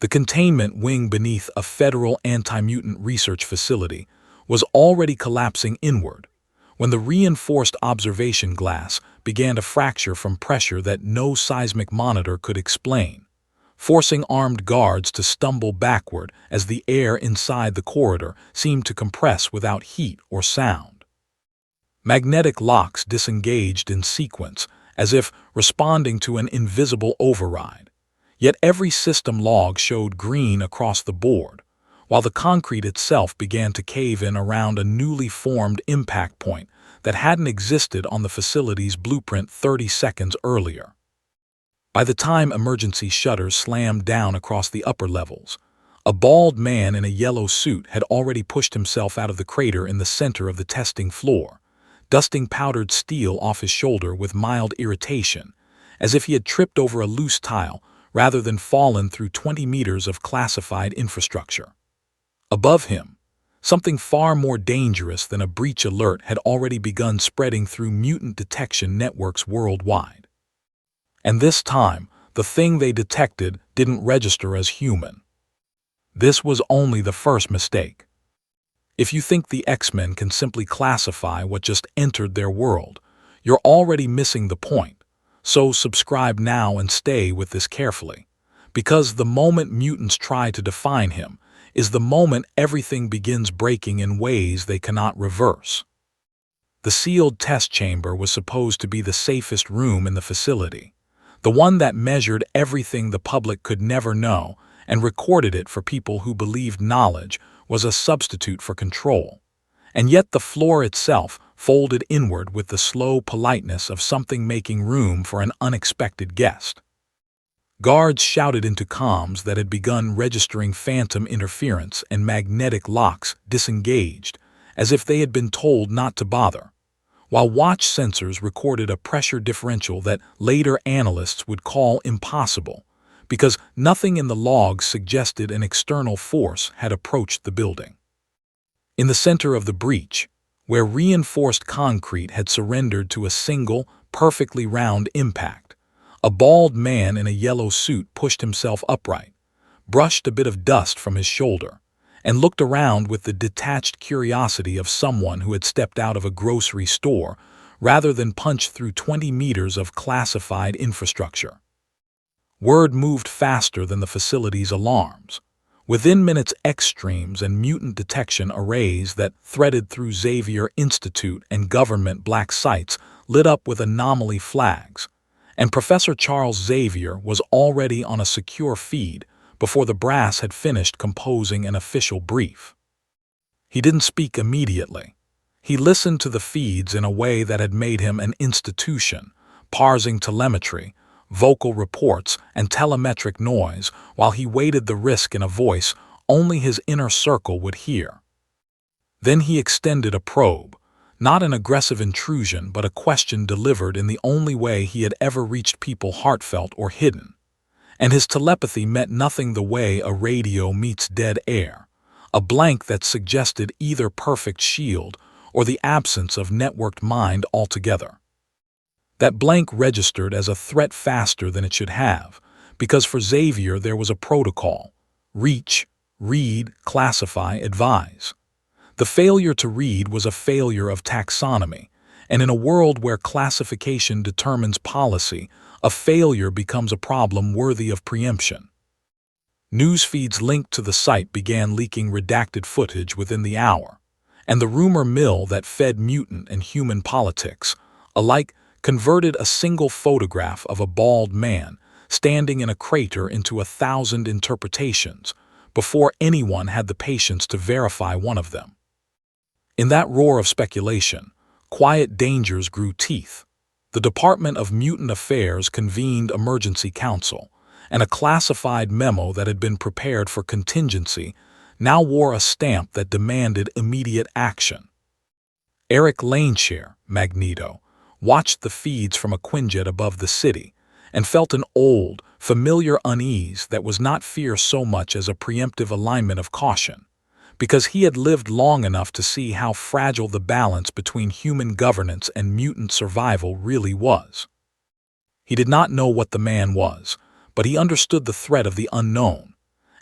The containment wing beneath a federal anti-mutant research facility was already collapsing inward when the reinforced observation glass began to fracture from pressure that no seismic monitor could explain, forcing armed guards to stumble backward as the air inside the corridor seemed to compress without heat or sound. Magnetic locks disengaged in sequence, as if responding to an invisible override. Yet every system log showed green across the board, while the concrete itself began to cave in around a newly formed impact point that hadn't existed on the facility's blueprint 30 seconds earlier. By the time emergency shutters slammed down across the upper levels, a bald man in a yellow suit had already pushed himself out of the crater in the center of the testing floor, dusting powdered steel off his shoulder with mild irritation, as if he had tripped over a loose tile rather than fallen through 20 meters of classified infrastructure. Above him, something far more dangerous than a breach alert had already begun spreading through mutant detection networks worldwide. And this time, the thing they detected didn't register as human. This was only the first mistake. If you think the X-Men can simply classify what just entered their world, you're already missing the point. So subscribe now and stay with this carefully, because the moment mutants try to define him is the moment everything begins breaking in ways they cannot reverse. The sealed test chamber was supposed to be the safest room in the facility, the one that measured everything the public could never know and recorded it for people who believed knowledge was a substitute for control. And yet the floor itself folded inward with the slow politeness of something making room for an unexpected guest. Guards shouted into comms that had begun registering phantom interference and magnetic locks disengaged, as if they had been told not to bother, while watch sensors recorded a pressure differential that later analysts would call impossible, because nothing in the logs suggested an external force had approached the building. In the center of the breach, where reinforced concrete had surrendered to a single, perfectly round impact, a bald man in a yellow suit pushed himself upright, brushed a bit of dust from his shoulder, and looked around with the detached curiosity of someone who had stepped out of a grocery store rather than punched through 20 meters of classified infrastructure. Word moved faster than the facility's alarms. Within minutes, X-streams and mutant detection arrays that threaded through Xavier Institute and government black sites lit up with anomaly flags, and Professor Charles Xavier was already on a secure feed before the brass had finished composing an official brief. He didn't speak immediately. He listened to the feeds in a way that had made him an institution, parsing telemetry, vocal reports, and telemetric noise while he weighted the risk in a voice only his inner circle would hear. Then he extended a probe, not an aggressive intrusion but a question delivered in the only way he had ever reached people heartfelt or hidden. And his telepathy met nothing the way a radio meets dead air, a blank that suggested either perfect shield or the absence of networked mind altogether. That blank registered as a threat faster than it should have, because for Xavier there was a protocol: reach, read, classify, advise. The failure to read was a failure of taxonomy, and in a world where classification determines policy, a failure becomes a problem worthy of preemption. News feeds linked to the site began leaking redacted footage within the hour, and the rumor mill that fed mutant and human politics alike converted a single photograph of a bald man standing in a crater into 1,000 interpretations before anyone had the patience to verify one of them. In that roar of speculation, quiet dangers grew teeth. The Department of Mutant Affairs convened emergency council, and a classified memo that had been prepared for contingency now wore a stamp that demanded immediate action. Eric Laneshare, Magneto, watched the feeds from a Quinjet above the city and felt an old, familiar unease that was not fear so much as a preemptive alignment of caution, because he had lived long enough to see how fragile the balance between human governance and mutant survival really was. He did not know what the man was, but he understood the threat of the unknown,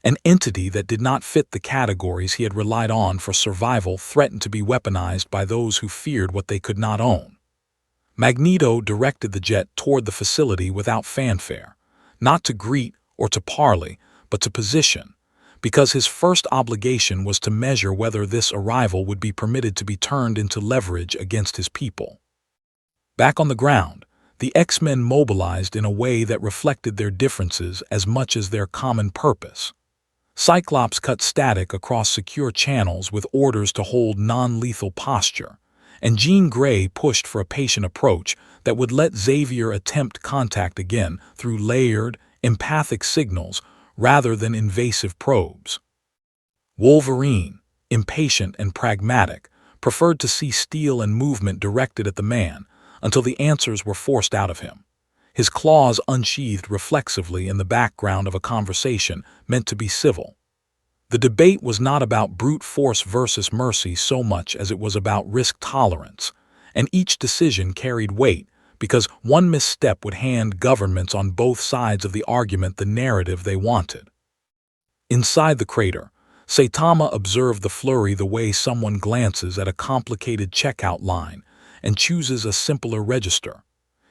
An entity that did not fit the categories he had relied on for survival threatened to be weaponized by those who feared what they could not own. Magneto directed the jet toward the facility without fanfare, not to greet or to parley, but to position, because his first obligation was to measure whether this arrival would be permitted to be turned into leverage against his people. Back on the ground, the X-Men mobilized in a way that reflected their differences as much as their common purpose. Cyclops cut static across secure channels with orders to hold non-lethal posture, and Jean Grey pushed for a patient approach that would let Xavier attempt contact again through layered, empathic signals rather than invasive probes. Wolverine, impatient and pragmatic, preferred to see steel and movement directed at the man until the answers were forced out of him, his claws unsheathed reflexively in the background of a conversation meant to be civil. The debate was not about brute force versus mercy so much as it was about risk tolerance, and each decision carried weight because one misstep would hand governments on both sides of the argument the narrative they wanted. Inside the crater, Saitama observed the flurry the way someone glances at a complicated checkout line and chooses a simpler register.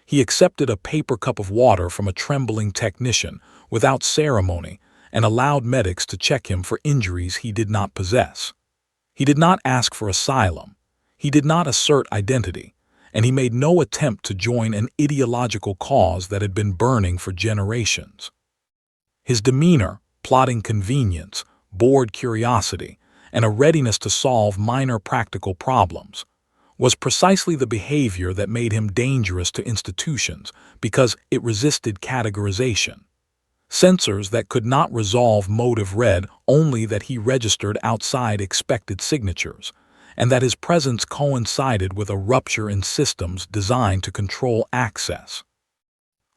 He accepted a paper cup of water from a trembling technician without ceremony and allowed medics to check him for injuries he did not possess. He did not ask for asylum. He did not assert identity, and he made no attempt to join an ideological cause that had been burning for generations. His demeanor, plotting convenience, bored curiosity, and a readiness to solve minor practical problems, was precisely the behavior that made him dangerous to institutions because it resisted categorization. Sensors that could not resolve motive read only that he registered outside expected signatures, and that his presence coincided with a rupture in systems designed to control access.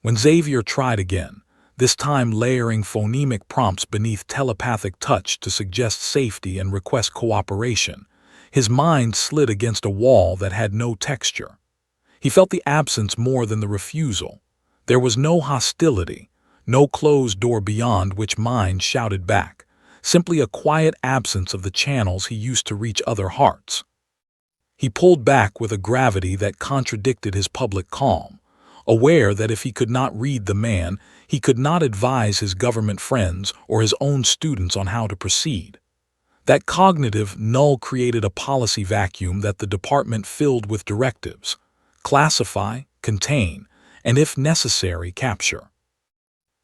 When Xavier tried again, this time layering phonemic prompts beneath telepathic touch to suggest safety and request cooperation, his mind slid against a wall that had no texture. He felt the absence more than the refusal. There was no hostility, no closed door beyond which mind shouted back, simply a quiet absence of the channels he used to reach other hearts. He pulled back with a gravity that contradicted his public calm, aware that if he could not read the man, he could not advise his government friends or his own students on how to proceed. That cognitive null created a policy vacuum that the department filled with directives: classify, contain, and if necessary, capture.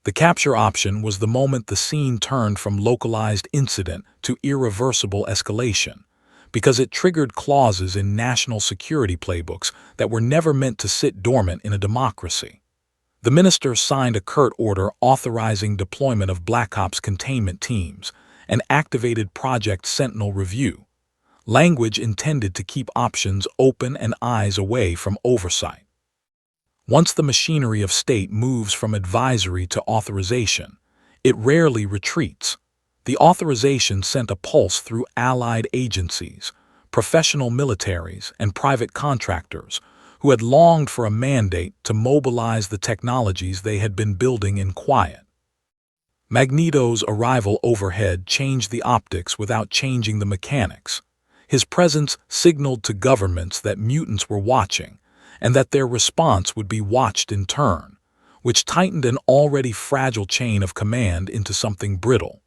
The capture option was the moment the scene turned from localized incident to irreversible escalation, because it triggered clauses in national security playbooks that were never meant to sit dormant in a democracy. The minister signed a curt order authorizing deployment of Black Ops containment teams and activated Project Sentinel Review, language intended to keep options open and eyes away from oversight. Once the machinery of state moves from advisory to authorization, it rarely retreats. The authorization sent a pulse through allied agencies, professional militaries, and private contractors who had longed for a mandate to mobilize the technologies they had been building in quiet. Magneto's arrival overhead changed the optics without changing the mechanics. His presence signaled to governments that mutants were watching, and that their response would be watched in turn, which tightened an already fragile chain of command into something brittle.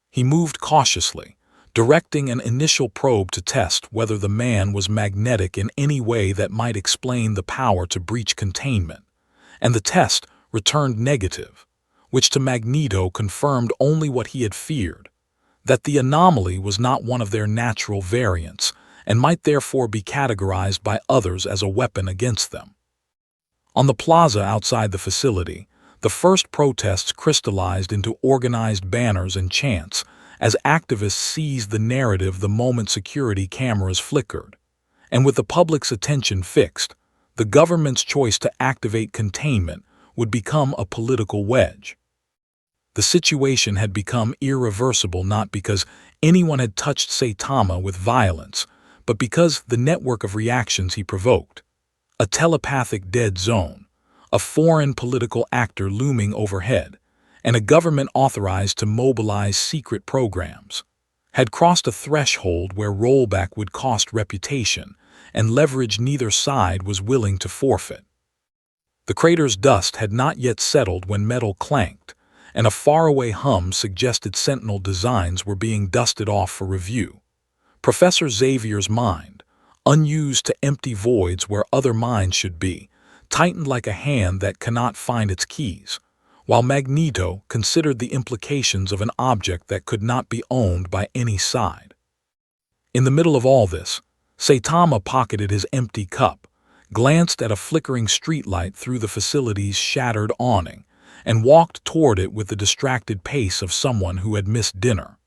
He moved cautiously, directing an initial probe to test whether the man was magnetic in any way that might explain the power to breach containment, and the test returned negative, which to Magneto confirmed only what he had feared, that the anomaly was not one of their natural variants and might therefore be categorized by others as a weapon against them. On the plaza outside the facility, the first protests crystallized into organized banners and chants as activists seized the narrative the moment security cameras flickered, and with the public's attention fixed, the government's choice to activate containment would become a political wedge. The situation had become irreversible not because anyone had touched Saitama with violence, but because the network of reactions he provoked. A telepathic dead zone, a foreign political actor looming overhead, and a government authorized to mobilize secret programs, had crossed a threshold where rollback would cost reputation and leverage neither side was willing to forfeit. The crater's dust had not yet settled when metal clanked, and a faraway hum suggested Sentinel designs were being dusted off for review. Professor Xavier's mind, unused to empty voids where other minds should be, tightened like a hand that cannot find its keys, while Magneto considered the implications of an object that could not be owned by any side. In the middle of all this, Saitama pocketed his empty cup, glanced at a flickering streetlight through the facility's shattered awning, and walked toward it with the distracted pace of someone who had missed dinner.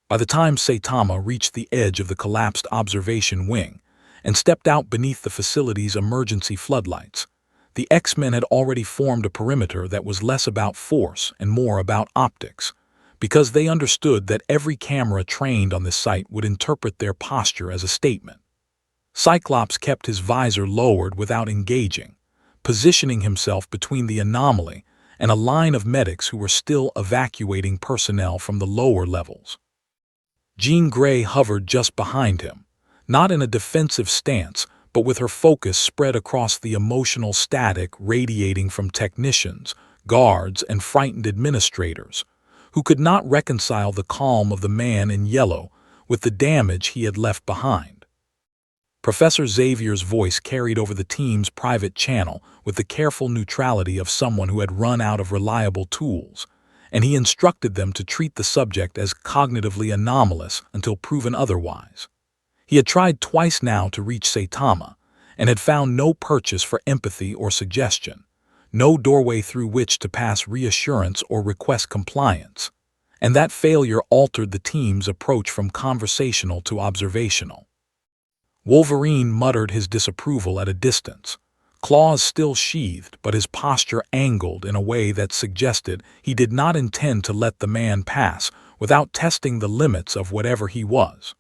By the time Saitama reached the edge of the collapsed observation wing and stepped out beneath the facility's emergency floodlights, the X-Men had already formed a perimeter that was less about force and more about optics, because they understood that every camera trained on this site would interpret their posture as a statement. Cyclops kept his visor lowered without engaging, positioning himself between the anomaly and a line of medics who were still evacuating personnel from the lower levels. Jean Grey hovered just behind him, not in a defensive stance, but with her focus spread across the emotional static radiating from technicians, guards, and frightened administrators, who could not reconcile the calm of the man in yellow with the damage he had left behind. Professor Xavier's voice carried over the team's private channel with the careful neutrality of someone who had run out of reliable tools, and he instructed them to treat the subject as cognitively anomalous until proven otherwise. He had tried twice now to reach Saitama, and had found no purchase for empathy or suggestion, no doorway through which to pass reassurance or request compliance, and that failure altered the team's approach from conversational to observational. Wolverine muttered his disapproval at a distance, claws still sheathed but his posture angled in a way that suggested he did not intend to let the man pass without testing the limits of whatever he was.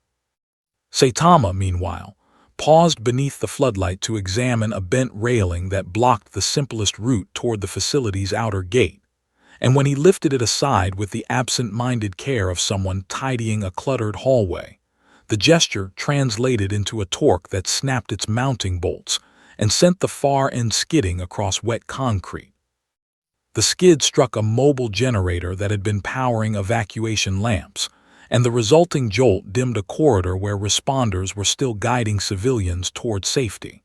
Saitama, meanwhile, paused beneath the floodlight to examine a bent railing that blocked the simplest route toward the facility's outer gate, and when he lifted it aside with the absent-minded care of someone tidying a cluttered hallway, the gesture translated into a torque that snapped its mounting bolts and sent the far end skidding across wet concrete. The skid struck a mobile generator that had been powering evacuation lamps, and the resulting jolt dimmed a corridor where responders were still guiding civilians toward safety.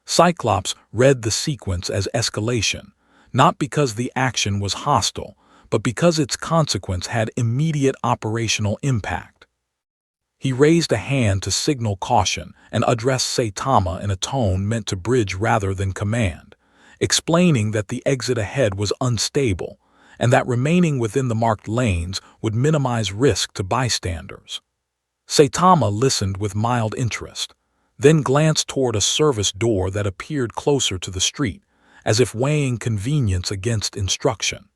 Cyclops read the sequence as escalation, not because the action was hostile, but because its consequence had immediate operational impact. He raised a hand to signal caution and addressed Saitama in a tone meant to bridge rather than command, explaining that the exit ahead was unstable and that remaining within the marked lanes would minimize risk to bystanders. Saitama listened with mild interest, then glanced toward a service door that appeared closer to the street, as if weighing convenience against instruction.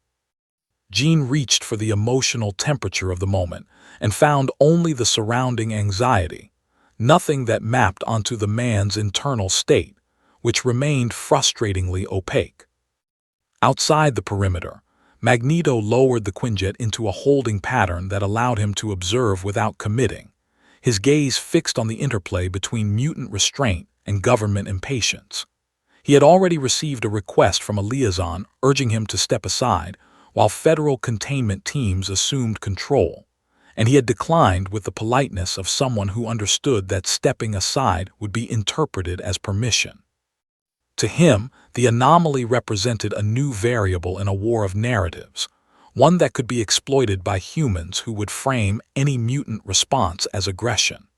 Jean reached for the emotional temperature of the moment and found only the surrounding anxiety, nothing that mapped onto the man's internal state, which remained frustratingly opaque. Outside the perimeter, Magneto lowered the Quinjet into a holding pattern that allowed him to observe without committing, his gaze fixed on the interplay between mutant restraint and government impatience. He had already received a request from a liaison urging him to step aside while federal containment teams assumed control, and he had declined with the politeness of someone who understood that stepping aside would be interpreted as permission. To him, the anomaly represented a new variable in a war of narratives, one that could be exploited by humans who would frame any mutant response as aggression.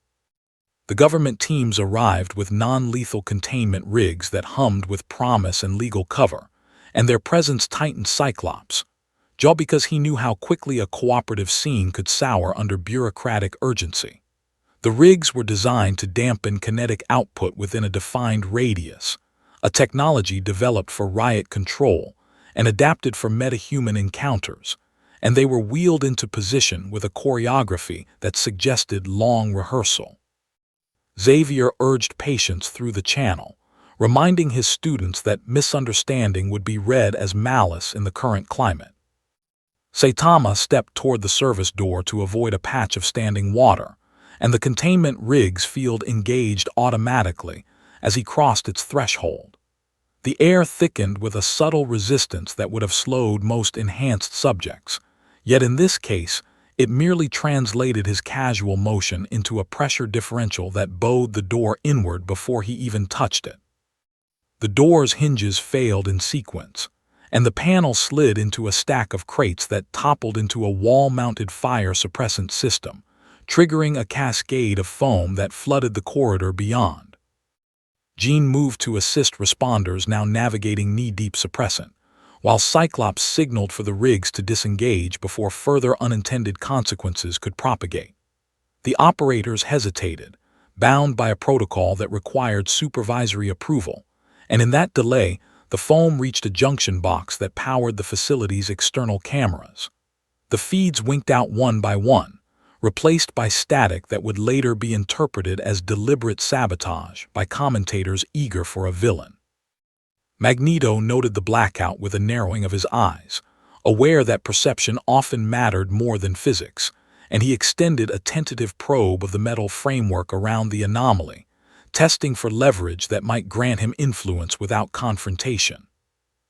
The government teams arrived with non-lethal containment rigs that hummed with promise and legal cover, and their presence tightened Cyclops, just because he knew how quickly a cooperative scene could sour under bureaucratic urgency. The rigs were designed to dampen kinetic output within a defined radius, a technology developed for riot control and adapted for metahuman encounters, and they were wheeled into position with a choreography that suggested long rehearsal. Xavier urged patience through the channel, reminding his students that misunderstanding would be read as malice in the current climate. Saitama stepped toward the service door to avoid a patch of standing water, and the containment rig's field engaged automatically as he crossed its threshold. The air thickened with a subtle resistance that would have slowed most enhanced subjects, yet in this case, it merely translated his casual motion into a pressure differential that bowed the door inward before he even touched it. The door's hinges failed in sequence, and the panel slid into a stack of crates that toppled into a wall-mounted fire suppressant system, triggering a cascade of foam that flooded the corridor beyond. Jean moved to assist responders now navigating knee-deep suppressant, while Cyclops signaled for the rigs to disengage before further unintended consequences could propagate. The operators hesitated, bound by a protocol that required supervisory approval, and in that delay, the foam reached a junction box that powered the facility's external cameras. The feeds winked out one by one, replaced by static that would later be interpreted as deliberate sabotage by commentators eager for a villain. Magneto noted the blackout with a narrowing of his eyes, aware that perception often mattered more than physics, and he extended a tentative probe of the metal framework around the anomaly, testing for leverage that might grant him influence without confrontation.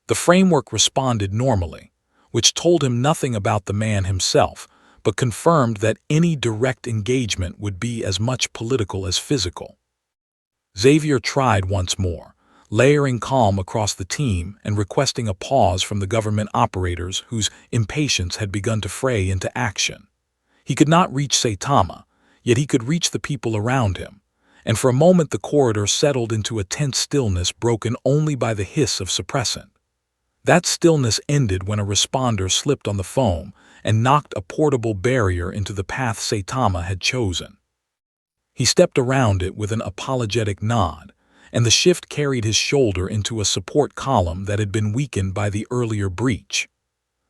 The framework responded normally, which told him nothing about the man himself, but confirmed that any direct engagement would be as much political as physical. Xavier tried once more, layering calm across the team and requesting a pause from the government operators whose impatience had begun to fray into action. He could not reach Saitama, yet he could reach the people around him, and for a moment the corridor settled into a tense stillness broken only by the hiss of suppressant. That stillness ended when a responder slipped on the foam and knocked a portable barrier into the path Saitama had chosen. He stepped around it with an apologetic nod, and the shift carried his shoulder into a support column that had been weakened by the earlier breach.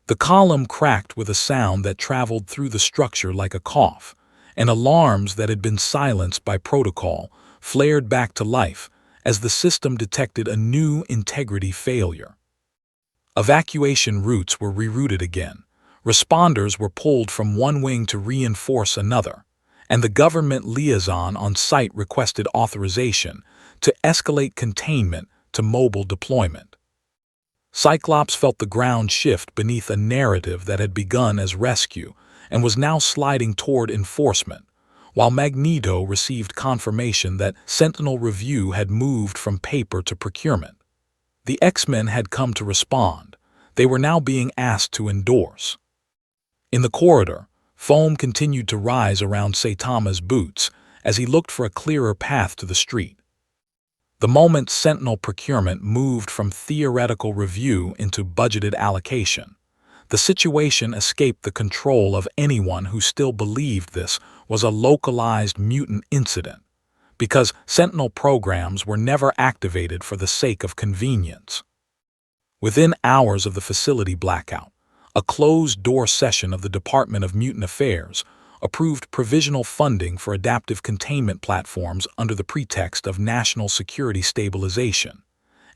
The column cracked with a sound that traveled through the structure like a cough, and alarms that had been silenced by protocol flared back to life as the system detected a new integrity failure. Evacuation routes were rerouted again, responders were pulled from one wing to reinforce another, and the government liaison on site requested authorization to escalate containment to mobile deployment. Cyclops felt the ground shift beneath a narrative that had begun as rescue and was now sliding toward enforcement, while Magneto received confirmation that Sentinel Review had moved from paper to procurement. The X-Men had come to respond. They were now being asked to endorse. In the corridor, foam continued to rise around Saitama's boots as he looked for a clearer path to the street. The moment Sentinel Procurement moved from theoretical review into budgeted allocation, the situation escaped the control of anyone who still believed this was a localized mutant incident, because Sentinel programs were never activated for the sake of convenience. Within hours of the facility blackout, a closed-door session of the Department of Mutant Affairs approved provisional funding for adaptive containment platforms under the pretext of national security stabilization,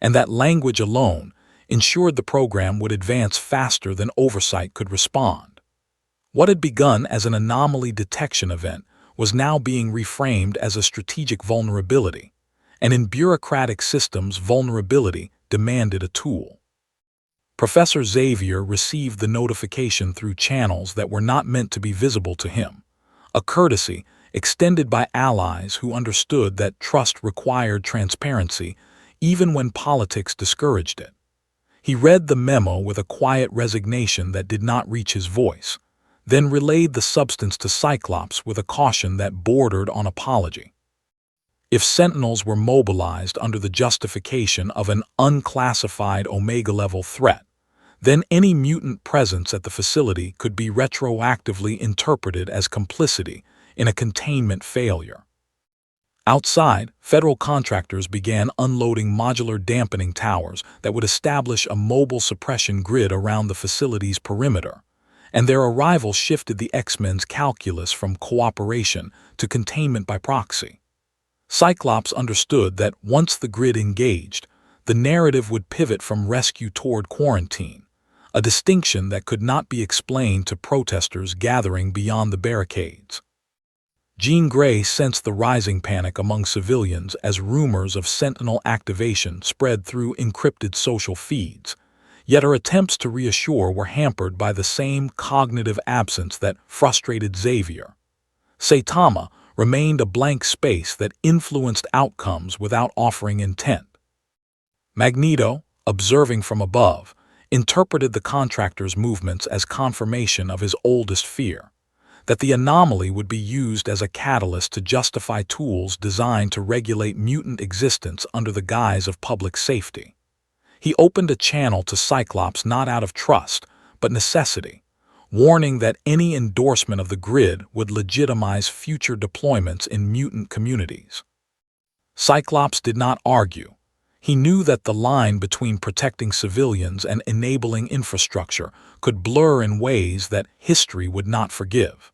and that language alone ensured the program would advance faster than oversight could respond. What had begun as an anomaly detection event was now being reframed as a strategic vulnerability, and in bureaucratic systems, vulnerability demanded a tool. Professor Xavier received the notification through channels that were not meant to be visible to him, a courtesy extended by allies who understood that trust required transparency even when politics discouraged it. He read the memo with a quiet resignation that did not reach his voice, then relayed the substance to Cyclops with a caution that bordered on apology. If Sentinels were mobilized under the justification of an unclassified Omega-level threat, then any mutant presence at the facility could be retroactively interpreted as complicity in a containment failure. Outside, federal contractors began unloading modular dampening towers that would establish a mobile suppression grid around the facility's perimeter, and their arrival shifted the X-Men's calculus from cooperation to containment by proxy. Cyclops understood that once the grid engaged, the narrative would pivot from rescue toward quarantine, a distinction that could not be explained to protesters gathering beyond the barricades. Jean Grey sensed the rising panic among civilians as rumors of Sentinel activation spread through encrypted social feeds, yet her attempts to reassure were hampered by the same cognitive absence that frustrated Xavier. Saitama remained a blank space that influenced outcomes without offering intent. Magneto, observing from above, interpreted the contractor's movements as confirmation of his oldest fear, that the anomaly would be used as a catalyst to justify tools designed to regulate mutant existence under the guise of public safety. He opened a channel to Cyclops not out of trust, but necessity, warning that any endorsement of the grid would legitimize future deployments in mutant communities. Cyclops did not argue. He knew that the line between protecting civilians and enabling infrastructure could blur in ways that history would not forgive.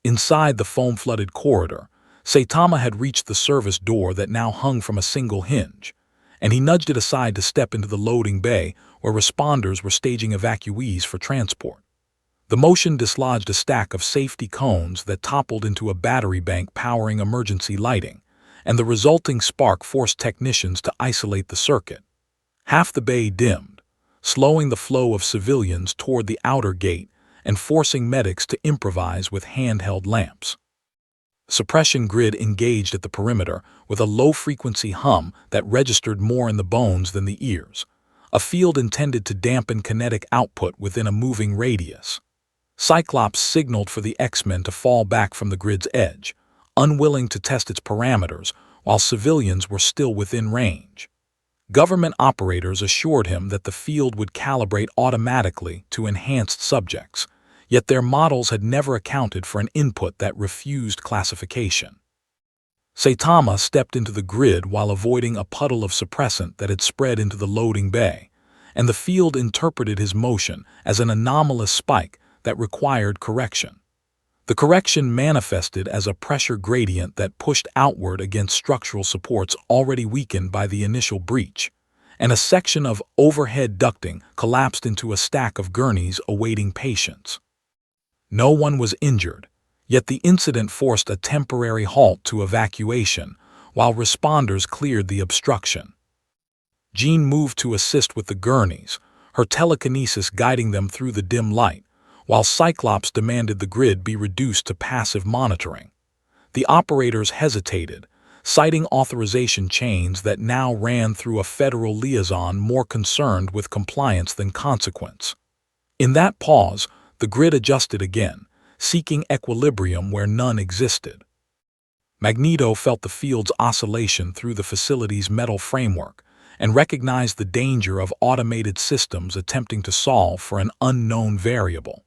Inside the foam-flooded corridor, Saitama had reached the service door that now hung from a single hinge, and he nudged it aside to step into the loading bay where responders were staging evacuees for transport. The motion dislodged a stack of safety cones that toppled into a battery bank powering emergency lighting, and the resulting spark forced technicians to isolate the circuit. Half the bay dimmed, slowing the flow of civilians toward the outer gate and forcing medics to improvise with handheld lamps. Suppression grid engaged at the perimeter with a low-frequency hum that registered more in the bones than the ears, a field intended to dampen kinetic output within a moving radius. Cyclops signaled for the X-Men to fall back from the grid's edge, unwilling to test its parameters while civilians were still within range. Government operators assured him that the field would calibrate automatically to enhanced subjects, yet their models had never accounted for an input that refused classification. Saitama stepped into the grid while avoiding a puddle of suppressant that had spread into the loading bay, and the field interpreted his motion as an anomalous spike that required correction. The correction manifested as a pressure gradient that pushed outward against structural supports already weakened by the initial breach, and a section of overhead ducting collapsed into a stack of gurneys awaiting patients. No one was injured, yet the incident forced a temporary halt to evacuation while responders cleared the obstruction. Jean moved to assist with the gurneys, her telekinesis guiding them through the dim light, while Cyclops demanded the grid be reduced to passive monitoring. The operators hesitated, citing authorization chains that now ran through a federal liaison more concerned with compliance than consequence. In that pause, the grid adjusted again, seeking equilibrium where none existed. Magneto felt the field's oscillation through the facility's metal framework and recognized the danger of automated systems attempting to solve for an unknown variable.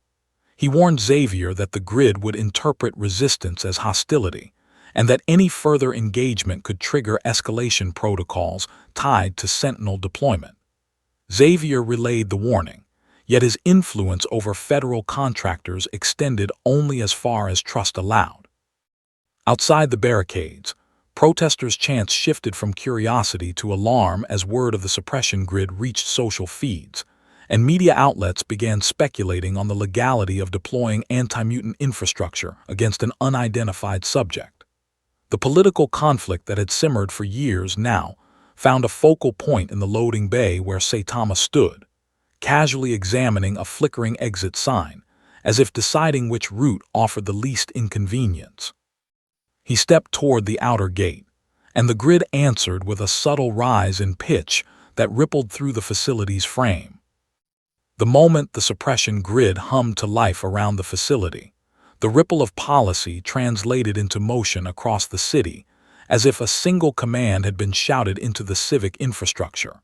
He warned Xavier that the grid would interpret resistance as hostility, and that any further engagement could trigger escalation protocols tied to Sentinel deployment. Xavier relayed the warning, yet his influence over federal contractors extended only as far as trust allowed. Outside the barricades, protesters' chants shifted from curiosity to alarm as word of the suppression grid reached social feeds, and media outlets began speculating on the legality of deploying anti-mutant infrastructure against an unidentified subject. The political conflict that had simmered for years now found a focal point in the loading bay where Saitama stood, casually examining a flickering exit sign, as if deciding which route offered the least inconvenience. He stepped toward the outer gate, and the grid answered with a subtle rise in pitch that rippled through the facility's frame. The moment the suppression grid hummed to life around the facility, the ripple of policy translated into motion across the city, as if a single command had been shouted into the civic infrastructure.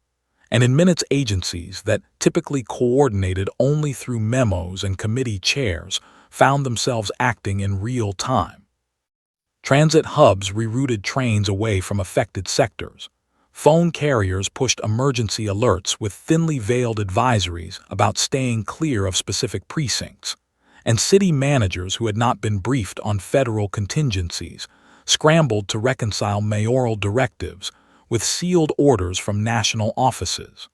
And in minutes, agencies that typically coordinated only through memos and committee chairs found themselves acting in real time. Transit hubs rerouted trains away from affected sectors. Phone carriers pushed emergency alerts with thinly veiled advisories about staying clear of specific precincts, and city managers who had not been briefed on federal contingencies scrambled to reconcile mayoral directives with sealed orders from national offices.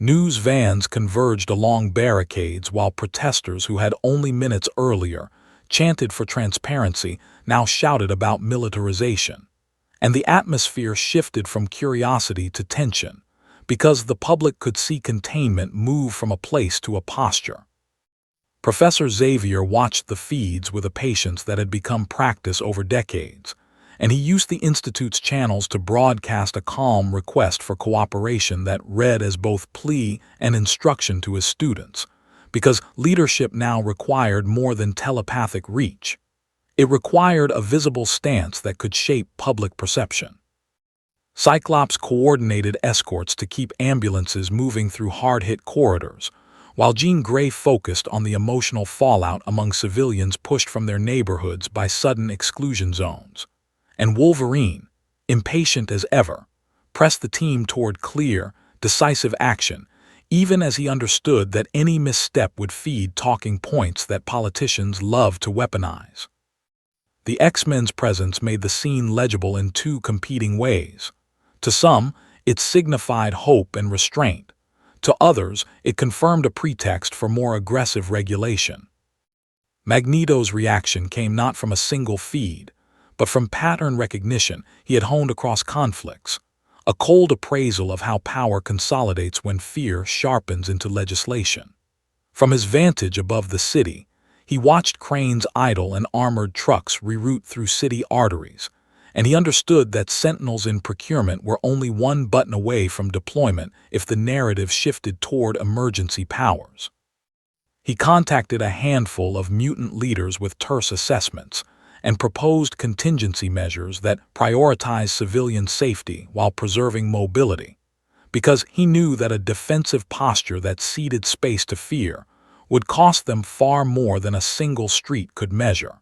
News vans converged along barricades while protesters who had only minutes earlier chanted for transparency now shouted about militarization. And the atmosphere shifted from curiosity to tension, because the public could see containment move from a place to a posture. Professor Xavier watched the feeds with a patience that had become practice over decades, and he used the Institute's channels to broadcast a calm request for cooperation that read as both plea and instruction to his students, because leadership now required more than telepathic reach. It required a visible stance that could shape public perception. Cyclops coordinated escorts to keep ambulances moving through hard-hit corridors, while Jean Grey focused on the emotional fallout among civilians pushed from their neighborhoods by sudden exclusion zones. And Wolverine, impatient as ever, pressed the team toward clear, decisive action, even as he understood that any misstep would feed talking points that politicians love to weaponize. The X-Men's presence made the scene legible in two competing ways. To some, it signified hope and restraint. To others, it confirmed a pretext for more aggressive regulation. Magneto's reaction came not from a single feed, but from pattern recognition he had honed across conflicts, a cold appraisal of how power consolidates when fear sharpens into legislation. From his vantage above the city, he watched cranes idle and armored trucks reroute through city arteries, and he understood that sentinels in procurement were only one button away from deployment if the narrative shifted toward emergency powers. He contacted a handful of mutant leaders with terse assessments and proposed contingency measures that prioritized civilian safety while preserving mobility, because he knew that a defensive posture that ceded space to fear would cost them far more than a single street could measure.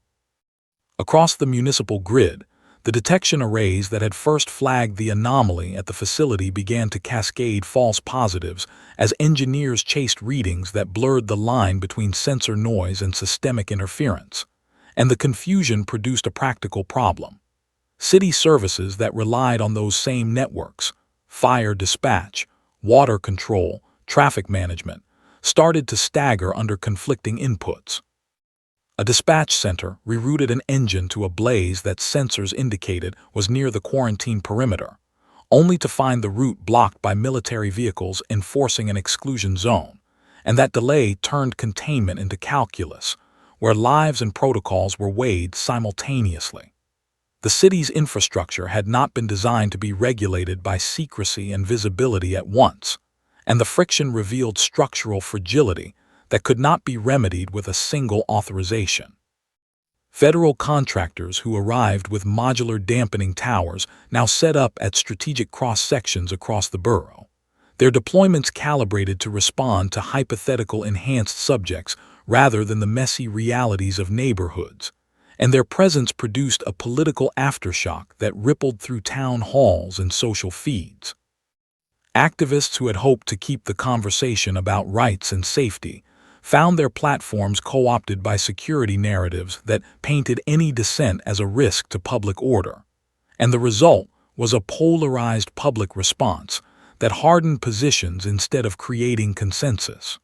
Across the municipal grid, the detection arrays that had first flagged the anomaly at the facility began to cascade false positives as engineers chased readings that blurred the line between sensor noise and systemic interference. And the confusion produced a practical problem. City services that relied on those same networks, fire dispatch, water control, traffic management, started to stagger under conflicting inputs. A dispatch center rerouted an engine to a blaze that sensors indicated was near the quarantine perimeter, only to find the route blocked by military vehicles enforcing an exclusion zone, and that delay turned containment into calculus, where lives and protocols were weighed simultaneously. The city's infrastructure had not been designed to be regulated by secrecy and visibility at once, and the friction revealed structural fragility that could not be remedied with a single authorization. Federal contractors who arrived with modular dampening towers now set up at strategic cross-sections across the borough, their deployments calibrated to respond to hypothetical enhanced subjects rather than the messy realities of neighborhoods, and their presence produced a political aftershock that rippled through town halls and social feeds. Activists who had hoped to keep the conversation about rights and safety found their platforms co-opted by security narratives that painted any dissent as a risk to public order, and the result was a polarized public response that hardened positions instead of creating consensus.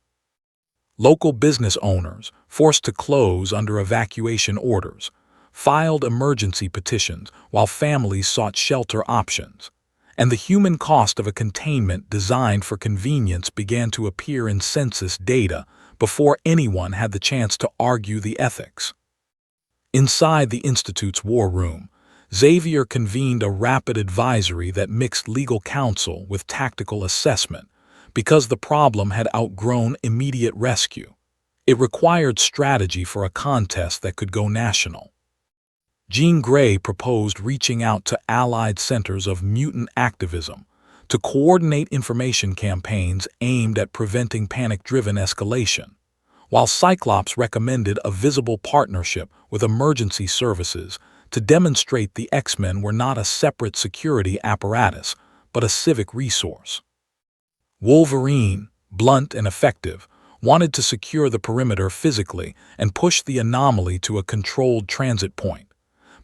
Local business owners, forced to close under evacuation orders, filed emergency petitions while families sought shelter options, and the human cost of a containment designed for convenience began to appear in census data before anyone had the chance to argue the ethics. Inside the Institute's war room, Xavier convened a rapid advisory that mixed legal counsel with tactical assessment because the problem had outgrown immediate rescue. It required strategy for a contest that could go national. Jean Grey proposed reaching out to allied centers of mutant activism to coordinate information campaigns aimed at preventing panic-driven escalation, while Cyclops recommended a visible partnership with emergency services to demonstrate the X-Men were not a separate security apparatus, but a civic resource. Wolverine, blunt and effective, wanted to secure the perimeter physically and push the anomaly to a controlled transit point,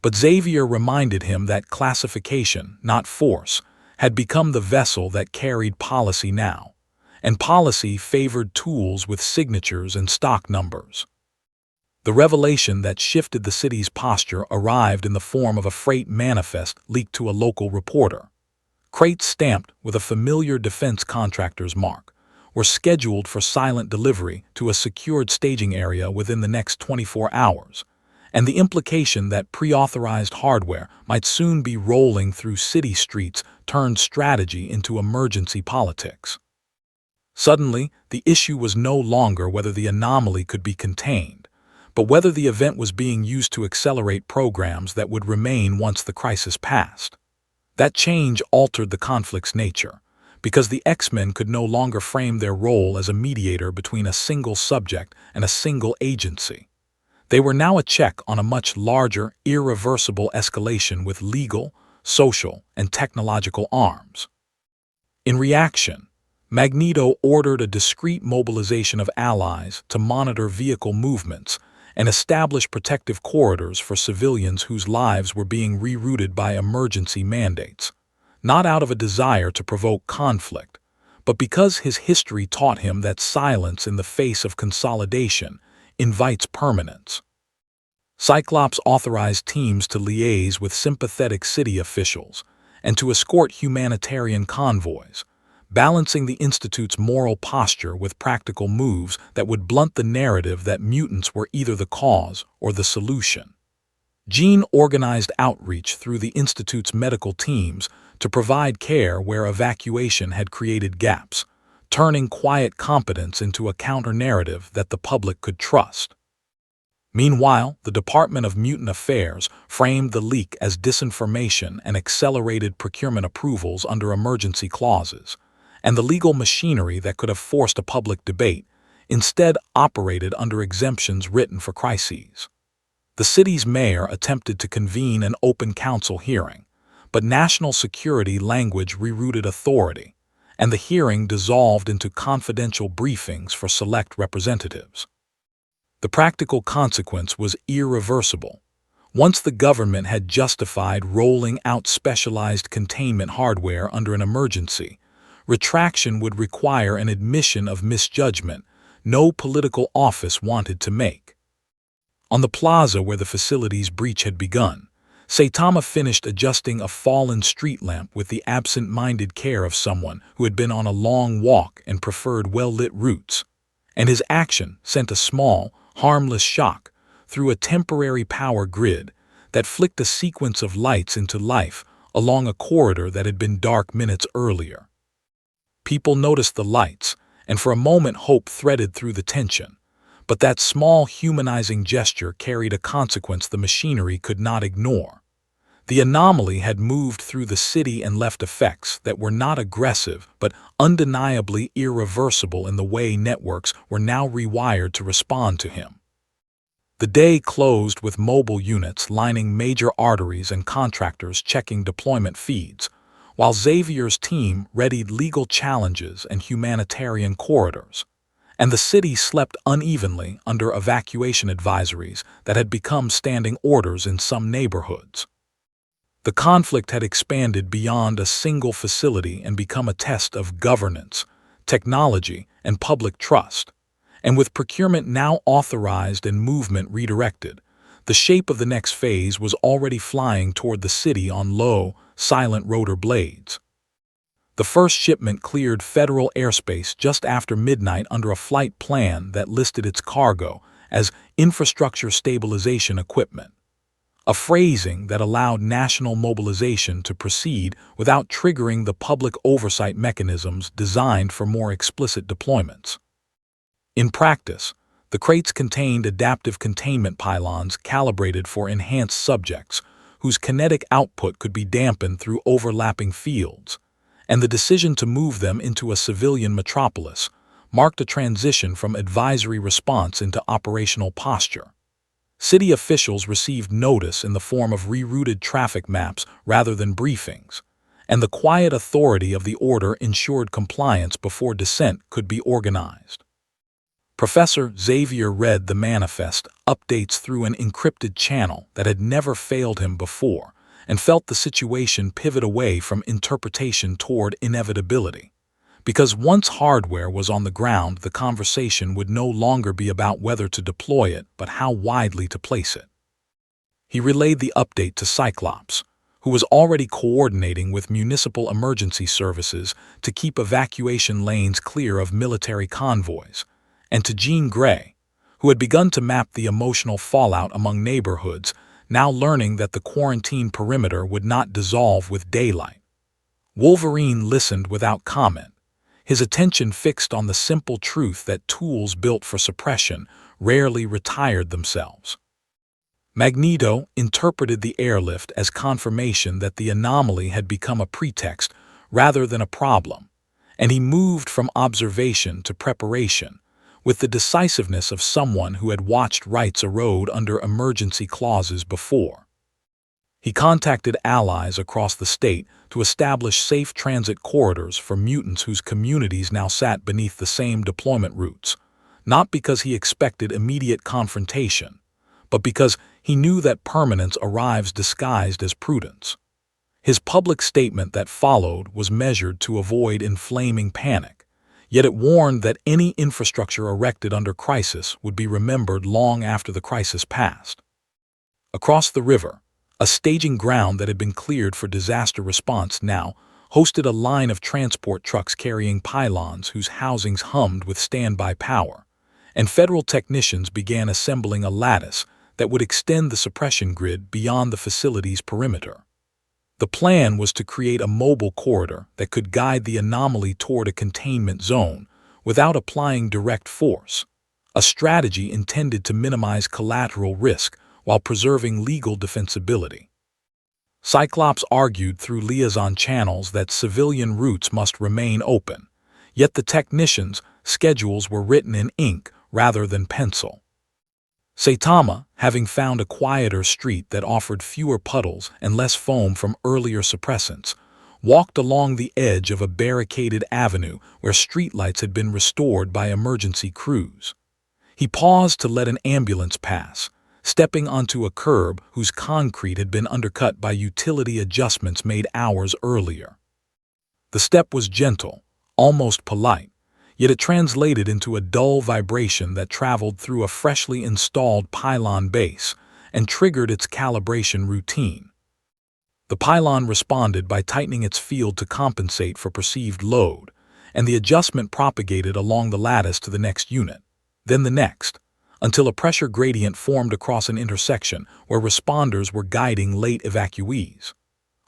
but Xavier reminded him that classification, not force, had become the vessel that carried policy now, and policy favored tools with signatures and stock numbers. The revelation that shifted the city's posture arrived in the form of a freight manifest leaked to a local reporter. Crates stamped with a familiar defense contractor's mark were scheduled for silent delivery to a secured staging area within the next 24 hours, and the implication that pre-authorized hardware might soon be rolling through city streets turned strategy into emergency politics. Suddenly, the issue was no longer whether the anomaly could be contained, but whether the event was being used to accelerate programs that would remain once the crisis passed. That change altered the conflict's nature, because the X-Men could no longer frame their role as a mediator between a single subject and a single agency. They were now a check on a much larger, irreversible escalation with legal, social, and technological arms. In reaction, Magneto ordered a discreet mobilization of allies to monitor vehicle movements and establish protective corridors for civilians whose lives were being rerouted by emergency mandates, not out of a desire to provoke conflict, but because his history taught him that silence in the face of consolidation invites permanence. Cyclops authorized teams to liaise with sympathetic city officials and to escort humanitarian convoys, balancing the Institute's moral posture with practical moves that would blunt the narrative that mutants were either the cause or the solution. Jean organized outreach through the Institute's medical teams to provide care where evacuation had created gaps, turning quiet competence into a counter-narrative that the public could trust. Meanwhile, the Department of Mutant Affairs framed the leak as disinformation and accelerated procurement approvals under emergency clauses, and the legal machinery that could have forced a public debate instead operated under exemptions written for crises. The city's mayor attempted to convene an open council hearing, but national security language rerouted authority, and the hearing dissolved into confidential briefings for select representatives. The practical consequence was irreversible. Once the government had justified rolling out specialized containment hardware under an emergency, retraction would require an admission of misjudgment no political office wanted to make. On the plaza where the facility's breach had begun, Saitama finished adjusting a fallen street lamp with the absent-minded care of someone who had been on a long walk and preferred well-lit routes, and his action sent a small, harmless shock through a temporary power grid that flicked a sequence of lights into life along a corridor that had been dark minutes earlier. People noticed the lights, and for a moment hope threaded through the tension, but that small humanizing gesture carried a consequence the machinery could not ignore. The anomaly had moved through the city and left effects that were not aggressive but undeniably irreversible in the way networks were now rewired to respond to him. The day closed with mobile units lining major arteries and contractors checking deployment feeds, while Xavier's team readied legal challenges and humanitarian corridors, and the city slept unevenly under evacuation advisories that had become standing orders in some neighborhoods. The conflict had expanded beyond a single facility and become a test of governance, technology, and public trust, and with procurement now authorized and movement redirected, the shape of the next phase was already flying toward the city on low, silent rotor blades. The first shipment cleared federal airspace just after midnight under a flight plan that listed its cargo as infrastructure stabilization equipment, a phrasing that allowed national mobilization to proceed without triggering the public oversight mechanisms designed for more explicit deployments. In practice, the crates contained adaptive containment pylons calibrated for enhanced subjects whose kinetic output could be dampened through overlapping fields, and the decision to move them into a civilian metropolis marked a transition from advisory response into operational posture. City officials received notice in the form of rerouted traffic maps rather than briefings, and the quiet authority of the order ensured compliance before dissent could be organized. Professor Xavier read the manifest updates through an encrypted channel that had never failed him before, and felt the situation pivot away from interpretation toward inevitability. Because once hardware was on the ground, the conversation would no longer be about whether to deploy it, but how widely to place it. He relayed the update to Cyclops, who was already coordinating with municipal emergency services to keep evacuation lanes clear of military convoys, and to Jean Grey, who had begun to map the emotional fallout among neighborhoods, now learning that the quarantine perimeter would not dissolve with daylight. Wolverine listened without comment, his attention fixed on the simple truth that tools built for suppression rarely retired themselves. Magneto interpreted the airlift as confirmation that the anomaly had become a pretext rather than a problem, and he moved from observation to preparation, with the decisiveness of someone who had watched rights erode under emergency clauses before. He contacted allies across the state to establish safe transit corridors for mutants whose communities now sat beneath the same deployment routes, not because he expected immediate confrontation, but because he knew that permanence arrives disguised as prudence. His public statement that followed was measured to avoid inflaming panic, yet it warned that any infrastructure erected under crisis would be remembered long after the crisis passed. Across the river, a staging ground that had been cleared for disaster response now hosted a line of transport trucks carrying pylons whose housings hummed with standby power, and federal technicians began assembling a lattice that would extend the suppression grid beyond the facility's perimeter. The plan was to create a mobile corridor that could guide the anomaly toward a containment zone without applying direct force, a strategy intended to minimize collateral risk while preserving legal defensibility. Cyclops argued through liaison channels that civilian routes must remain open, yet the technicians' schedules were written in ink rather than pencil. Saitama, having found a quieter street that offered fewer puddles and less foam from earlier suppressants, walked along the edge of a barricaded avenue where streetlights had been restored by emergency crews. He paused to let an ambulance pass, stepping onto a curb whose concrete had been undercut by utility adjustments made hours earlier. The step was gentle, almost polite, yet it translated into a dull vibration that traveled through a freshly installed pylon base and triggered its calibration routine. The pylon responded by tightening its field to compensate for perceived load, and the adjustment propagated along the lattice to the next unit, then the next, until a pressure gradient formed across an intersection where responders were guiding late evacuees.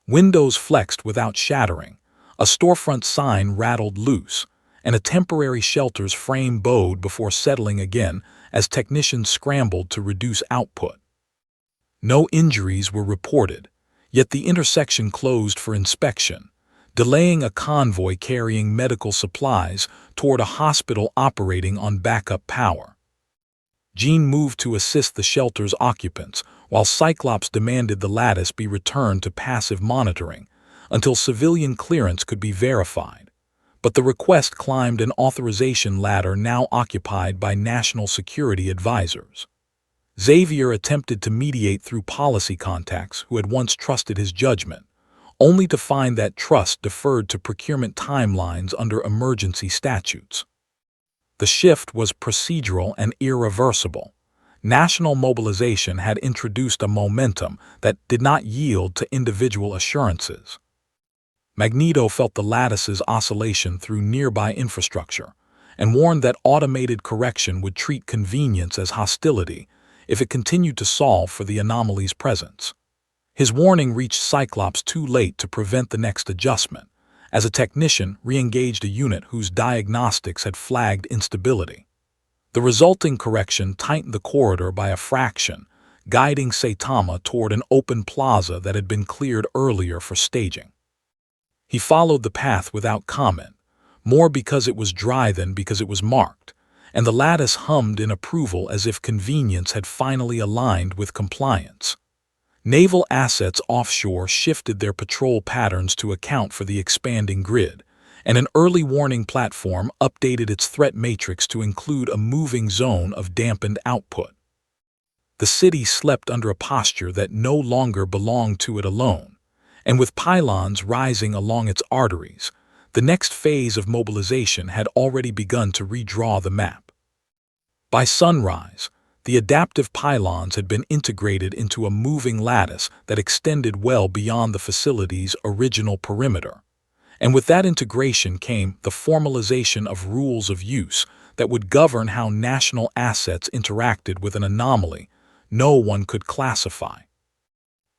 Windows flexed without shattering, a storefront sign rattled loose, and a temporary shelter's frame bowed before settling again as technicians scrambled to reduce output. No injuries were reported, yet the intersection closed for inspection, delaying a convoy carrying medical supplies toward a hospital operating on backup power. Jean moved to assist the shelter's occupants, while Cyclops demanded the lattice be returned to passive monitoring until civilian clearance could be verified. But the request climbed an authorization ladder now occupied by national security advisors. Xavier attempted to mediate through policy contacts who had once trusted his judgment, only to find that trust deferred to procurement timelines under emergency statutes. The shift was procedural and irreversible. National mobilization had introduced a momentum that did not yield to individual assurances. Magneto felt the lattice's oscillation through nearby infrastructure and warned that automated correction would treat convenience as hostility if it continued to solve for the anomaly's presence. His warning reached Cyclops too late to prevent the next adjustment, as a technician re-engaged a unit whose diagnostics had flagged instability. The resulting correction tightened the corridor by a fraction, guiding Saitama toward an open plaza that had been cleared earlier for staging. He followed the path without comment, more because it was dry than because it was marked, and the lattice hummed in approval as if convenience had finally aligned with compliance. Naval assets offshore shifted their patrol patterns to account for the expanding grid, and an early warning platform updated its threat matrix to include a moving zone of dampened output. The city slept under a posture that no longer belonged to it alone, and with pylons rising along its arteries, The next phase of mobilization had already begun to redraw the map. By sunrise, the adaptive pylons had been integrated into a moving lattice that extended well beyond the facility's original perimeter. And with that integration came the formalization of rules of use that would govern how national assets interacted with an anomaly no one could classify.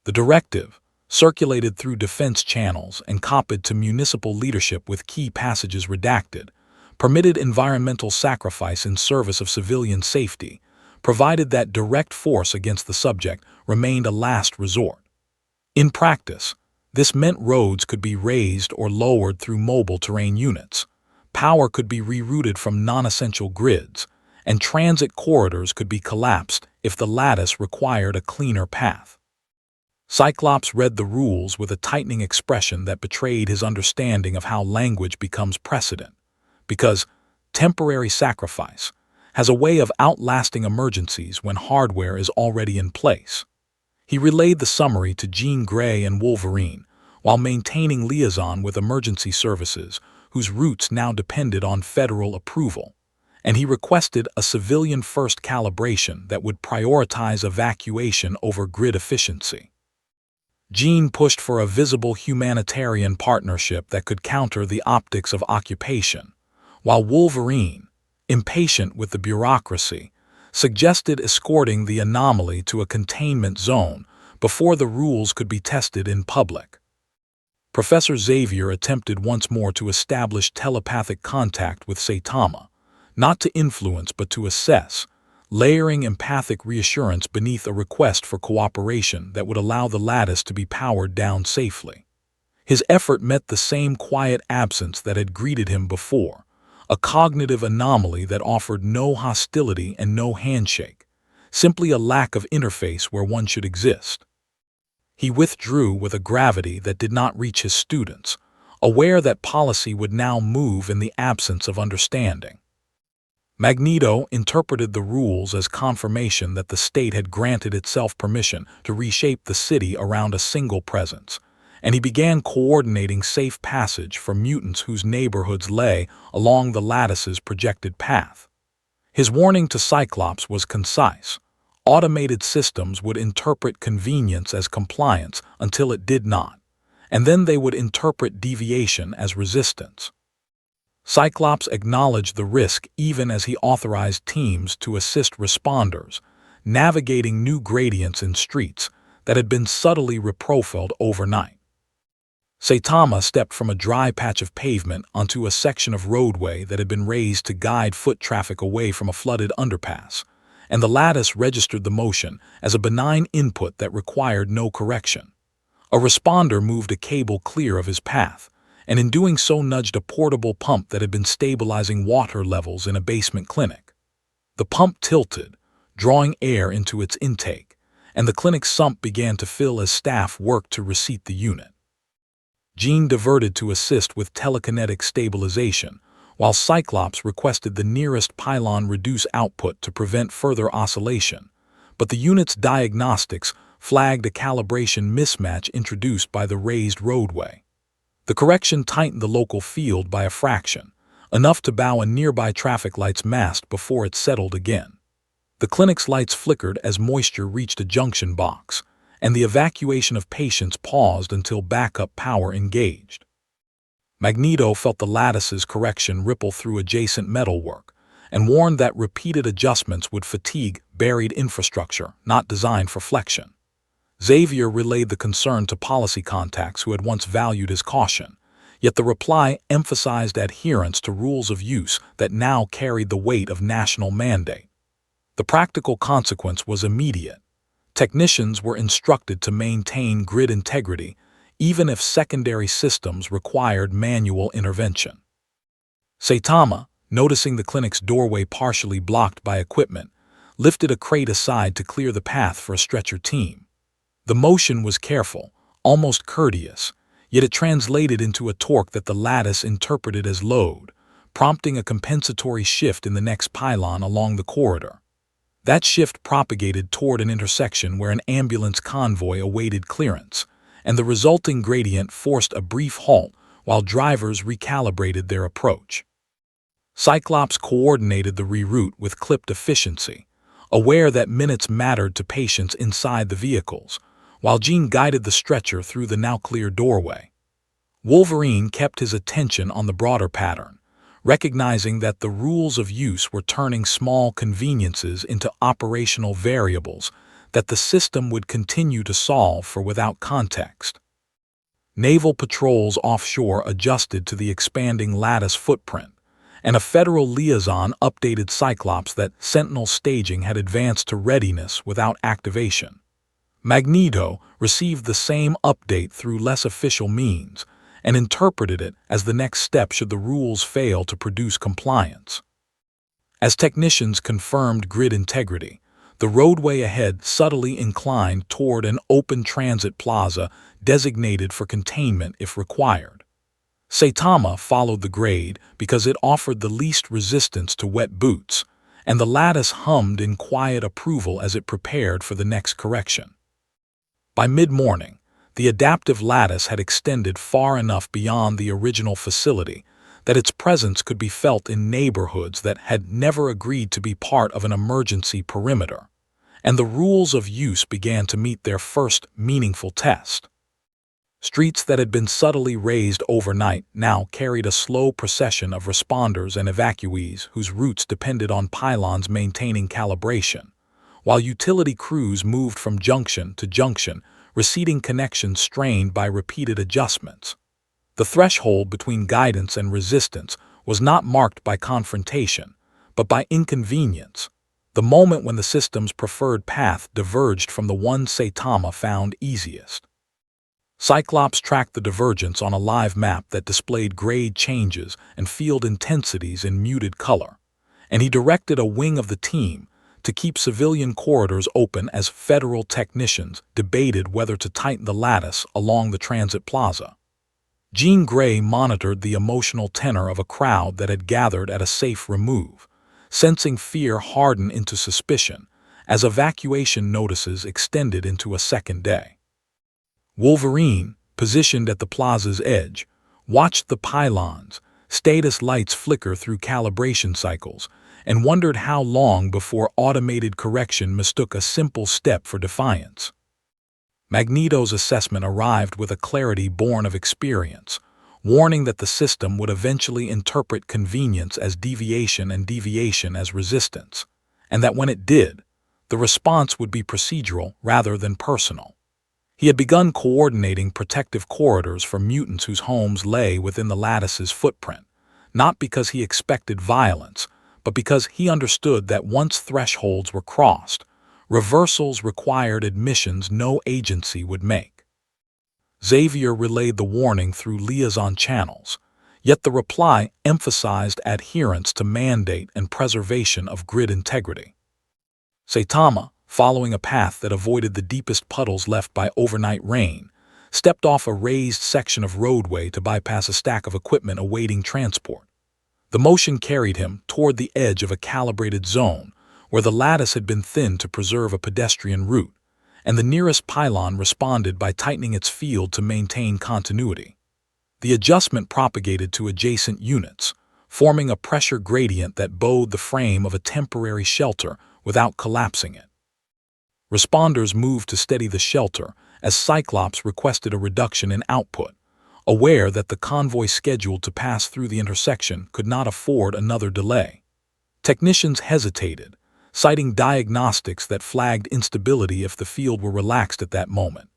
The directive, circulated through defense channels and copied to municipal leadership with key passages redacted, permitted environmental sacrifice in service of civilian safety, provided that direct force against the subject remained a last resort. In practice, this meant roads could be raised or lowered through mobile terrain units, power could be rerouted from non-essential grids, and transit corridors could be collapsed if the lattice required a cleaner path. Cyclops read the rules with a tightening expression that betrayed his understanding of how language becomes precedent, because temporary sacrifice has a way of outlasting emergencies when hardware is already in place. He relayed the summary to Jean Grey and Wolverine, while maintaining liaison with emergency services whose routes now depended on federal approval, and he requested a civilian-first calibration that would prioritize evacuation over grid efficiency. Jean pushed for a visible humanitarian partnership that could counter the optics of occupation, while Wolverine, impatient with the bureaucracy, suggested escorting the anomaly to a containment zone before the rules could be tested in public. Professor Xavier attempted once more to establish telepathic contact with Saitama, not to influence but to assess, layering empathic reassurance beneath a request for cooperation that would allow the lattice to be powered down safely. His effort met the same quiet absence that had greeted him before, a cognitive anomaly that offered no hostility and no handshake, simply a lack of interface where one should exist. He withdrew with a gravity that did not reach his students, aware that policy would now move in the absence of understanding. Magneto interpreted the rules as confirmation that the state had granted itself permission to reshape the city around a single presence, and he began coordinating safe passage for mutants whose neighborhoods lay along the lattice's projected path. His warning to Cyclops was concise. Automated systems would interpret convenience as compliance until it did not, and then they would interpret deviation as resistance. Cyclops acknowledged the risk even as he authorized teams to assist responders, navigating new gradients in streets that had been subtly reprofiled overnight. Saitama stepped from a dry patch of pavement onto a section of roadway that had been raised to guide foot traffic away from a flooded underpass, and the lattice registered the motion as a benign input that required no correction. A responder moved a cable clear of his path, and in doing so nudged a portable pump that had been stabilizing water levels in a basement clinic. The pump tilted, drawing air into its intake, and the clinic's sump began to fill as staff worked to reseat the unit. Jean diverted to assist with telekinetic stabilization, while Cyclops requested the nearest pylon reduce output to prevent further oscillation, but the unit's diagnostics flagged a calibration mismatch introduced by the raised roadway. The correction tightened the local field by a fraction, enough to bow a nearby traffic light's mast before it settled again. The clinic's lights flickered as moisture reached a junction box, and the evacuation of patients paused until backup power engaged. Magneto felt the lattice's correction ripple through adjacent metalwork, and warned that repeated adjustments would fatigue buried infrastructure not designed for flexion. Xavier relayed the concern to policy contacts who had once valued his caution, yet the reply emphasized adherence to rules of use that now carried the weight of national mandate. The practical consequence was immediate. Technicians were instructed to maintain grid integrity, even if secondary systems required manual intervention. Saitama, noticing the clinic's doorway partially blocked by equipment, lifted a crate aside to clear the path for a stretcher team. The motion was careful, almost courteous, yet it translated into a torque that the lattice interpreted as load, prompting a compensatory shift in the next pylon along the corridor. That shift propagated toward an intersection where an ambulance convoy awaited clearance, and the resulting gradient forced a brief halt while drivers recalibrated their approach. Cyclops coordinated the reroute with clipped efficiency, aware that minutes mattered to patients inside the vehicles, while Jean guided the stretcher through the now-clear doorway. Wolverine kept his attention on the broader pattern, recognizing that the rules of use were turning small conveniences into operational variables that the system would continue to solve for without context. Naval patrols offshore adjusted to the expanding lattice footprint, and a federal liaison updated Cyclops that Sentinel staging had advanced to readiness without activation. Magneto received the same update through less official means, and interpreted it as the next step should the rules fail to produce compliance. As technicians confirmed grid integrity, the roadway ahead subtly inclined toward an open transit plaza designated for containment if required. Saitama followed the grade because it offered the least resistance to wet boots, and the lattice hummed in quiet approval as it prepared for the next correction. By mid-morning, the adaptive lattice had extended far enough beyond the original facility that its presence could be felt in neighborhoods that had never agreed to be part of an emergency perimeter, and the rules of use began to meet their first meaningful test. Streets that had been subtly raised overnight now carried a slow procession of responders and evacuees whose routes depended on pylons maintaining calibration, while utility crews moved from junction to junction, receding connections strained by repeated adjustments. The threshold between guidance and resistance was not marked by confrontation, but by inconvenience, the moment when the system's preferred path diverged from the one Saitama found easiest. Cyclops tracked the divergence on a live map that displayed grade changes and field intensities in muted color, and he directed a wing of the team to keep civilian corridors open as federal technicians debated whether to tighten the lattice along the transit plaza. Jean Grey monitored the emotional tenor of a crowd that had gathered at a safe remove, sensing fear harden into suspicion as evacuation notices extended into a second day. Wolverine, positioned at the plaza's edge, watched the pylons, status lights flicker through calibration cycles, and wondered how long before automated correction mistook a simple step for defiance. Magneto's assessment arrived with a clarity born of experience, warning that the system would eventually interpret convenience as deviation and deviation as resistance, and that when it did, the response would be procedural rather than personal. He had begun coordinating protective corridors for mutants whose homes lay within the lattice's footprint, not because he expected violence, but because he understood that once thresholds were crossed, reversals required admissions no agency would make. Xavier relayed the warning through liaison channels, yet the reply emphasized adherence to mandate and preservation of grid integrity. Saitama, following a path that avoided the deepest puddles left by overnight rain, stepped off a raised section of roadway to bypass a stack of equipment awaiting transport. The motion carried him toward the edge of a calibrated zone where the lattice had been thinned to preserve a pedestrian route, and the nearest pylon responded by tightening its field to maintain continuity. The adjustment propagated to adjacent units, forming a pressure gradient that bowed the frame of a temporary shelter without collapsing it. Responders moved to steady the shelter as Cyclops requested a reduction in output, aware that the convoy scheduled to pass through the intersection could not afford another delay. Technicians hesitated, citing diagnostics that flagged instability if the field were relaxed at that moment,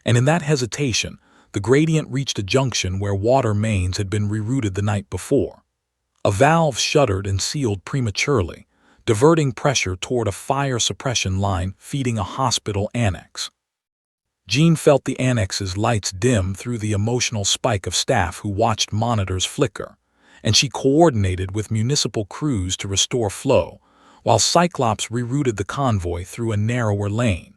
and in that hesitation, the gradient reached a junction where water mains had been rerouted the night before. A valve shuddered and sealed prematurely, diverting pressure toward a fire suppression line feeding a hospital annex. Jean felt the annex's lights dim through the emotional spike of staff who watched monitors flicker, and she coordinated with municipal crews to restore flow, while Cyclops rerouted the convoy through a narrower lane.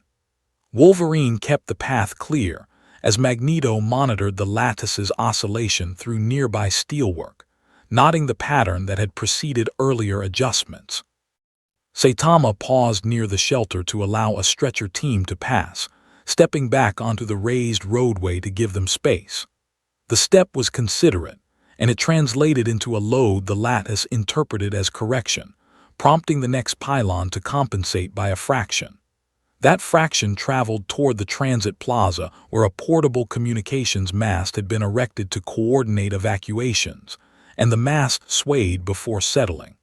Wolverine kept the path clear as Magneto monitored the lattice's oscillation through nearby steelwork, noting the pattern that had preceded earlier adjustments. Saitama paused near the shelter to allow a stretcher team to pass, stepping back onto the raised roadway to give them space. The step was considerate, and it translated into a load the lattice interpreted as correction, prompting the next pylon to compensate by a fraction. That fraction traveled toward the transit plaza where a portable communications mast had been erected to coordinate evacuations, and the mast swayed before settling.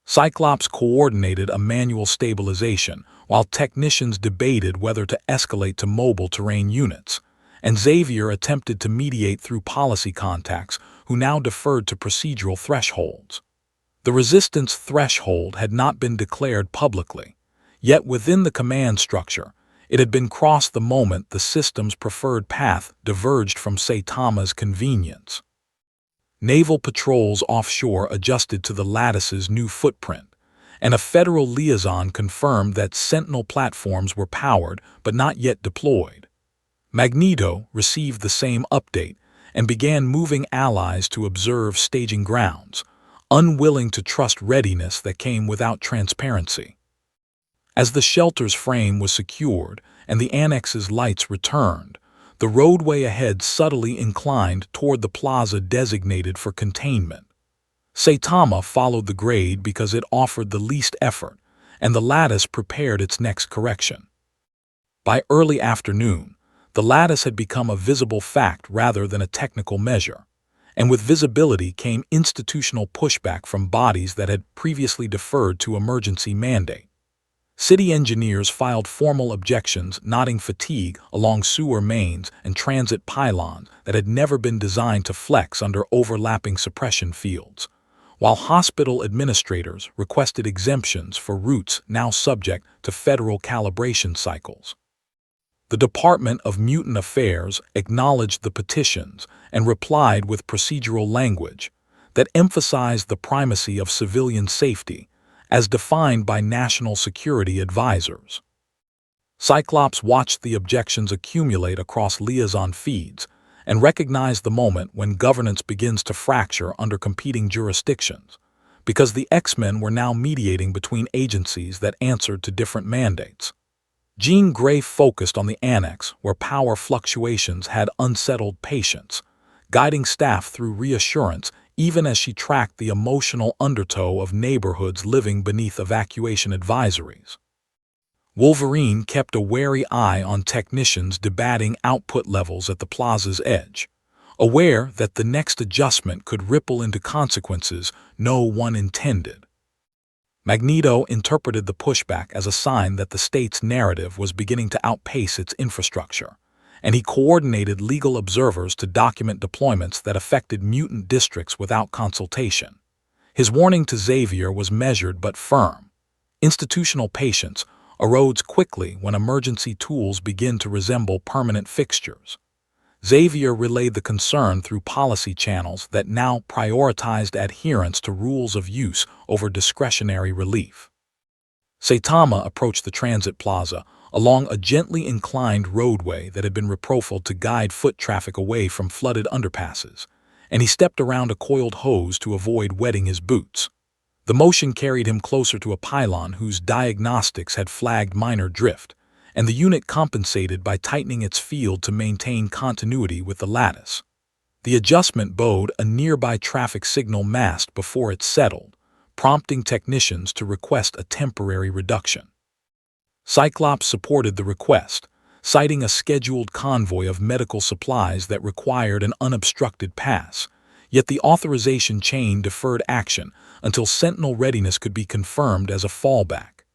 Cyclops coordinated a manual stabilization while technicians debated whether to escalate to mobile terrain units, and Xavier attempted to mediate through policy contacts who now deferred to procedural thresholds. The resistance threshold had not been declared publicly, yet within the command structure, it had been crossed the moment the system's preferred path diverged from Saitama's convenience. Naval patrols offshore adjusted to the lattice's new footprint, and a federal liaison confirmed that Sentinel platforms were powered but not yet deployed. Magneto received the same update and began moving allies to observe staging grounds, unwilling to trust readiness that came without transparency. As the shelter's frame was secured and the annex's lights returned, the roadway ahead subtly inclined toward the plaza designated for containment. Saitama followed the grade because it offered the least effort, and the lattice prepared its next correction. By early afternoon, the lattice had become a visible fact rather than a technical measure, and with visibility came institutional pushback from bodies that had previously deferred to emergency mandate. City engineers filed formal objections, noting fatigue along sewer mains and transit pylons that had never been designed to flex under overlapping suppression fields, while hospital administrators requested exemptions for routes now subject to federal calibration cycles. The Department of Mutant Affairs acknowledged the petitions and replied with procedural language that emphasized the primacy of civilian safety as defined by national security advisors. Cyclops watched the objections accumulate across liaison feeds and recognized the moment when governance begins to fracture under competing jurisdictions, because the X-Men were now mediating between agencies that answered to different mandates. Jean Grey focused on the annex where power fluctuations had unsettled patience, guiding staff through reassurance even as she tracked the emotional undertow of neighborhoods living beneath evacuation advisories. Wolverine kept a wary eye on technicians debating output levels at the plaza's edge, aware that the next adjustment could ripple into consequences no one intended. Magneto interpreted the pushback as a sign that the state's narrative was beginning to outpace its infrastructure, and he coordinated legal observers to document deployments that affected mutant districts without consultation. His warning to Xavier was measured but firm. Institutional patience erodes quickly when emergency tools begin to resemble permanent fixtures. Xavier relayed the concern through policy channels that now prioritized adherence to rules of use over discretionary relief. Saitama approached the transit plaza along a gently inclined roadway that had been reprofiled to guide foot traffic away from flooded underpasses, and he stepped around a coiled hose to avoid wetting his boots. The motion carried him closer to a pylon whose diagnostics had flagged minor drift, and the unit compensated by tightening its field to maintain continuity with the lattice. The adjustment bowed a nearby traffic signal mast before it settled, prompting technicians to request a temporary reduction. Cyclops supported the request, citing a scheduled convoy of medical supplies that required an unobstructed pass, yet the authorization chain deferred action until Sentinel readiness could be confirmed as a fallback.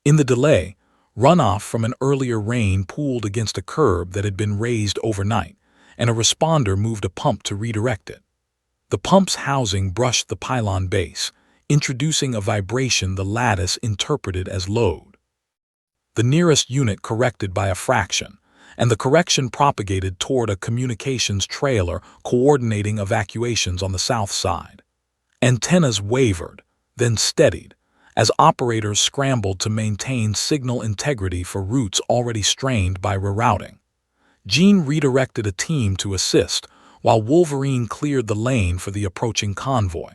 In the delay, runoff from an earlier rain pooled against a curb that had been raised overnight, and a responder moved a pump to redirect it. The pump's housing brushed the pylon base, introducing a vibration the lattice interpreted as load. The nearest unit corrected by a fraction, and the correction propagated toward a communications trailer coordinating evacuations on the south side. Antennas wavered, then steadied, as operators scrambled to maintain signal integrity for routes already strained by rerouting. Jean redirected a team to assist, while Wolverine cleared the lane for the approaching convoy.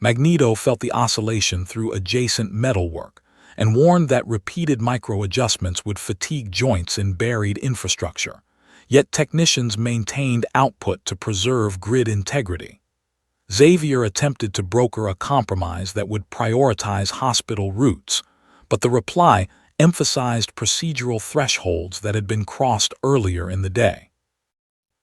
Magneto felt the oscillation through adjacent metalwork, and warned that repeated micro-adjustments would fatigue joints in buried infrastructure, yet technicians maintained output to preserve grid integrity. Xavier attempted to broker a compromise that would prioritize hospital routes, but the reply emphasized procedural thresholds that had been crossed earlier in the day.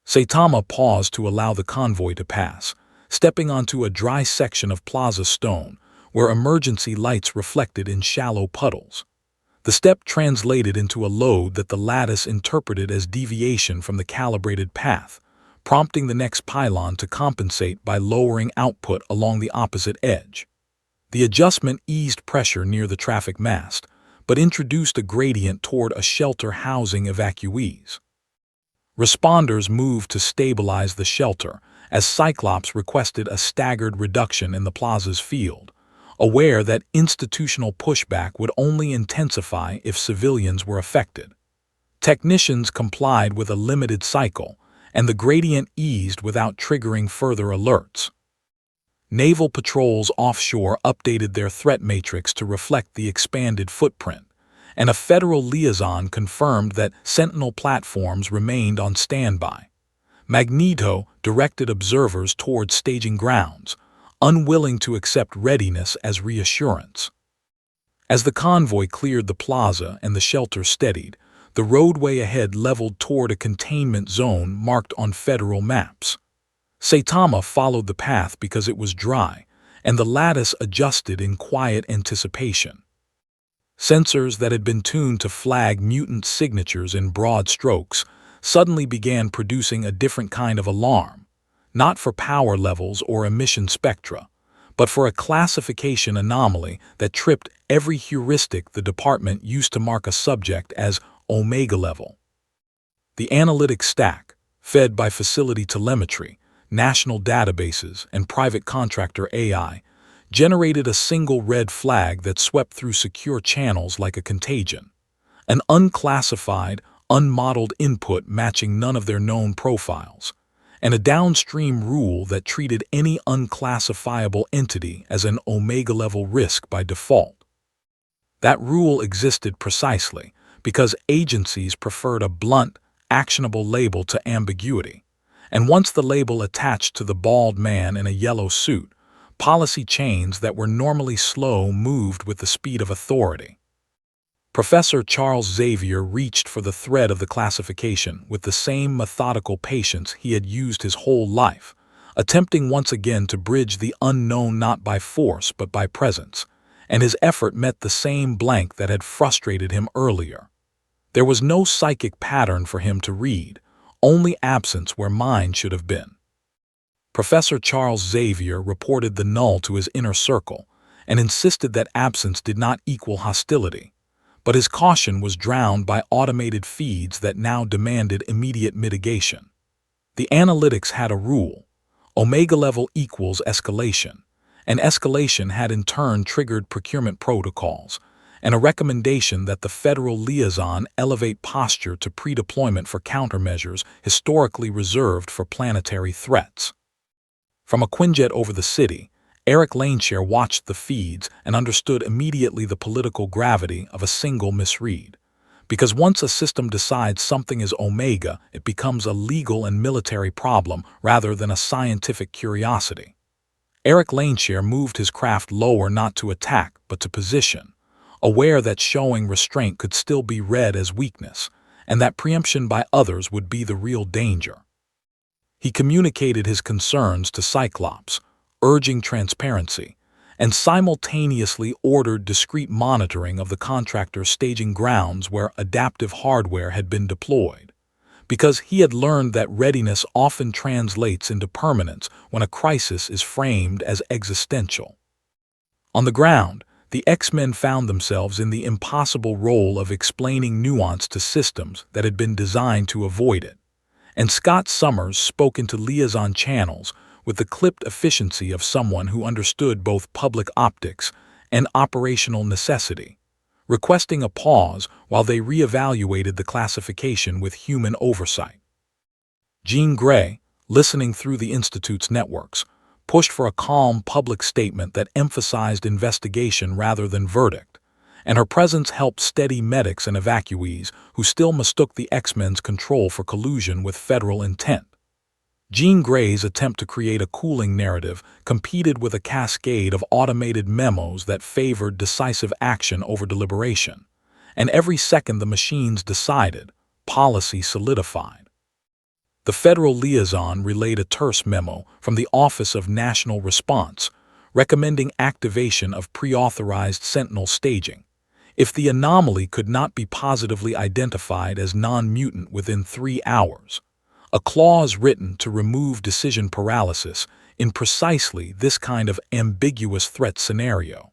Saitama paused to allow the convoy to pass, stepping onto a dry section of plaza stone where emergency lights reflected in shallow puddles. The step translated into a load that the lattice interpreted as deviation from the calibrated path, prompting the next pylon to compensate by lowering output along the opposite edge. The adjustment eased pressure near the traffic mast, but introduced a gradient toward a shelter housing evacuees. Responders moved to stabilize the shelter as Cyclops requested a staggered reduction in the plaza's field, aware that institutional pushback would only intensify if civilians were affected. Technicians complied with a limited cycle, and the gradient eased without triggering further alerts. Naval patrols offshore updated their threat matrix to reflect the expanded footprint, and a federal liaison confirmed that Sentinel platforms remained on standby. Magneto directed observers toward staging grounds, unwilling to accept readiness as reassurance. As the convoy cleared the plaza and the shelter steadied, the roadway ahead leveled toward a containment zone marked on federal maps. Saitama followed the path because it was dry, and the lattice adjusted in quiet anticipation. Sensors that had been tuned to flag mutant signatures in broad strokes suddenly began producing a different kind of alarm, not for power levels or emission spectra, but for a classification anomaly that tripped every heuristic the department used to mark a subject as omega level. The analytics stack, fed by facility telemetry, national databases, and private contractor AI, generated a single red flag that swept through secure channels like a contagion. An unclassified, unmodeled input matching none of their known profiles, and a downstream rule that treated any unclassifiable entity as an omega-level risk by default. That rule existed precisely because agencies preferred a blunt, actionable label to ambiguity, and once the label attached to the bald man in a yellow suit, policy chains that were normally slow moved with the speed of authority. Professor Charles Xavier reached for the thread of the classification with the same methodical patience he had used his whole life, attempting once again to bridge the unknown not by force but by presence, and his effort met the same blank that had frustrated him earlier. There was no psychic pattern for him to read, only absence where mind should have been. Professor Charles Xavier reported the null to his inner circle and insisted that absence did not equal hostility, but his caution was drowned by automated feeds that now demanded immediate mitigation. The analytics had a rule: omega level equals escalation, and escalation had in turn triggered procurement protocols, and a recommendation that the federal liaison elevate posture to pre-deployment for countermeasures historically reserved for planetary threats. From a Quinjet over the city, Eric Laneshare watched the feeds and understood immediately the political gravity of a single misread. Because once a system decides something is omega, it becomes a legal and military problem rather than a scientific curiosity. Eric Laneshare moved his craft lower not to attack but to position, aware that showing restraint could still be read as weakness, and that preemption by others would be the real danger. He communicated his concerns to Cyclops, urging transparency, and simultaneously ordered discreet monitoring of the contractor's staging grounds where adaptive hardware had been deployed, because he had learned that readiness often translates into permanence when a crisis is framed as existential. On the ground, the X-Men found themselves in the impossible role of explaining nuance to systems that had been designed to avoid it, and Scott Summers spoke into liaison channels with the clipped efficiency of someone who understood both public optics and operational necessity, requesting a pause while they reevaluated the classification with human oversight. Jean Grey, listening through the Institute's networks, pushed for a calm public statement that emphasized investigation rather than verdict, and her presence helped steady medics and evacuees who still mistook the X-Men's control for collusion with federal intent. Jean Grey's attempt to create a cooling narrative competed with a cascade of automated memos that favored decisive action over deliberation. And every second the machines decided, policy solidified. The federal liaison relayed a terse memo from the Office of National Response recommending activation of pre-authorized sentinel staging if the anomaly could not be positively identified as non-mutant within 3 hours. A clause written to remove decision paralysis in precisely this kind of ambiguous threat scenario.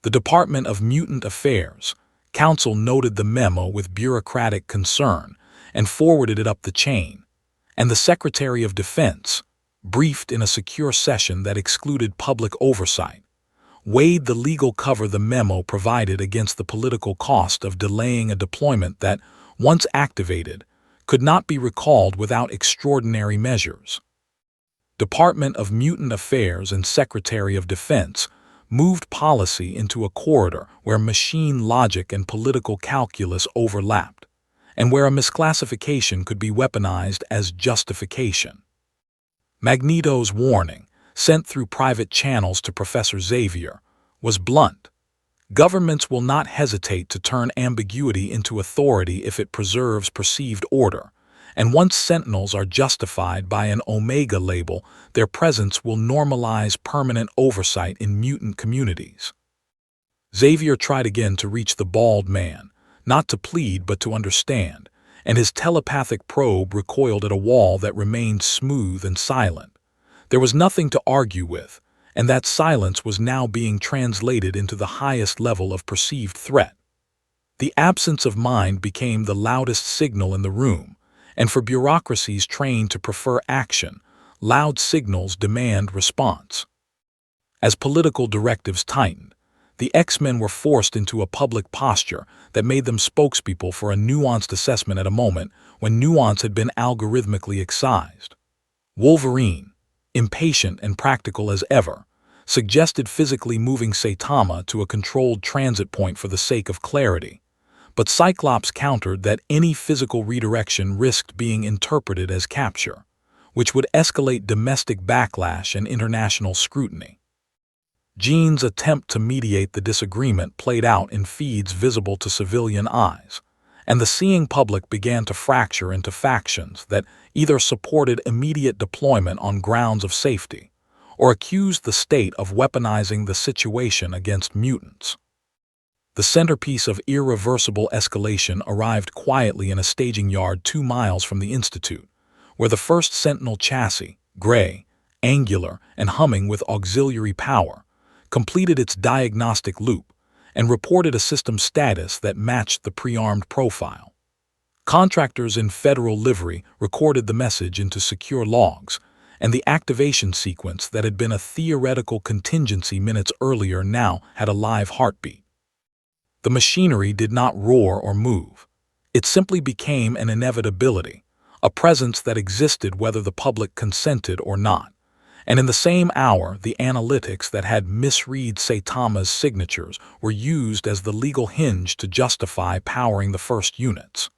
The Department of Mutant Affairs Council noted the memo with bureaucratic concern and forwarded it up the chain, and the Secretary of Defense, briefed in a secure session that excluded public oversight, weighed the legal cover the memo provided against the political cost of delaying a deployment that, once activated, could not be recalled without extraordinary measures. Department of Mutant Affairs and Secretary of Defense moved policy into a corridor where machine logic and political calculus overlapped, and where a misclassification could be weaponized as justification. Magneto's warning, sent through private channels to Professor Xavier, was blunt. Governments will not hesitate to turn ambiguity into authority if it preserves perceived order, and once sentinels are justified by an Omega label, their presence will normalize permanent oversight in mutant communities. Xavier tried again to reach the bald man, not to plead but to understand, and his telepathic probe recoiled at a wall that remained smooth and silent. There was nothing to argue with, and that silence was now being translated into the highest level of perceived threat. The absence of mind became the loudest signal in the room, and for bureaucracies trained to prefer action, loud signals demand response. As political directives tightened, the X-Men were forced into a public posture that made them spokespeople for a nuanced assessment at a moment when nuance had been algorithmically excised. Wolverine, impatient and practical as ever, suggested physically moving Saitama to a controlled transit point for the sake of clarity, but Cyclops countered that any physical redirection risked being interpreted as capture, which would escalate domestic backlash and international scrutiny. Jean's attempt to mediate the disagreement played out in feeds visible to civilian eyes, and the seeing public began to fracture into factions that either supported immediate deployment on grounds of safety or accused the state of weaponizing the situation against mutants. The centerpiece of Irreversible Escalation arrived quietly in a staging yard 2 miles from the Institute, where the first Sentinel chassis, gray, angular, and humming with auxiliary power, completed its diagnostic loop and reported a system status that matched the pre-armed profile. Contractors in federal livery recorded the message into secure logs, and the activation sequence that had been a theoretical contingency minutes earlier now had a live heartbeat. The machinery did not roar or move. It simply became an inevitability, a presence that existed whether the public consented or not. And in the same hour, the analytics that had misread Saitama's signatures were used as the legal hinge to justify powering the first units.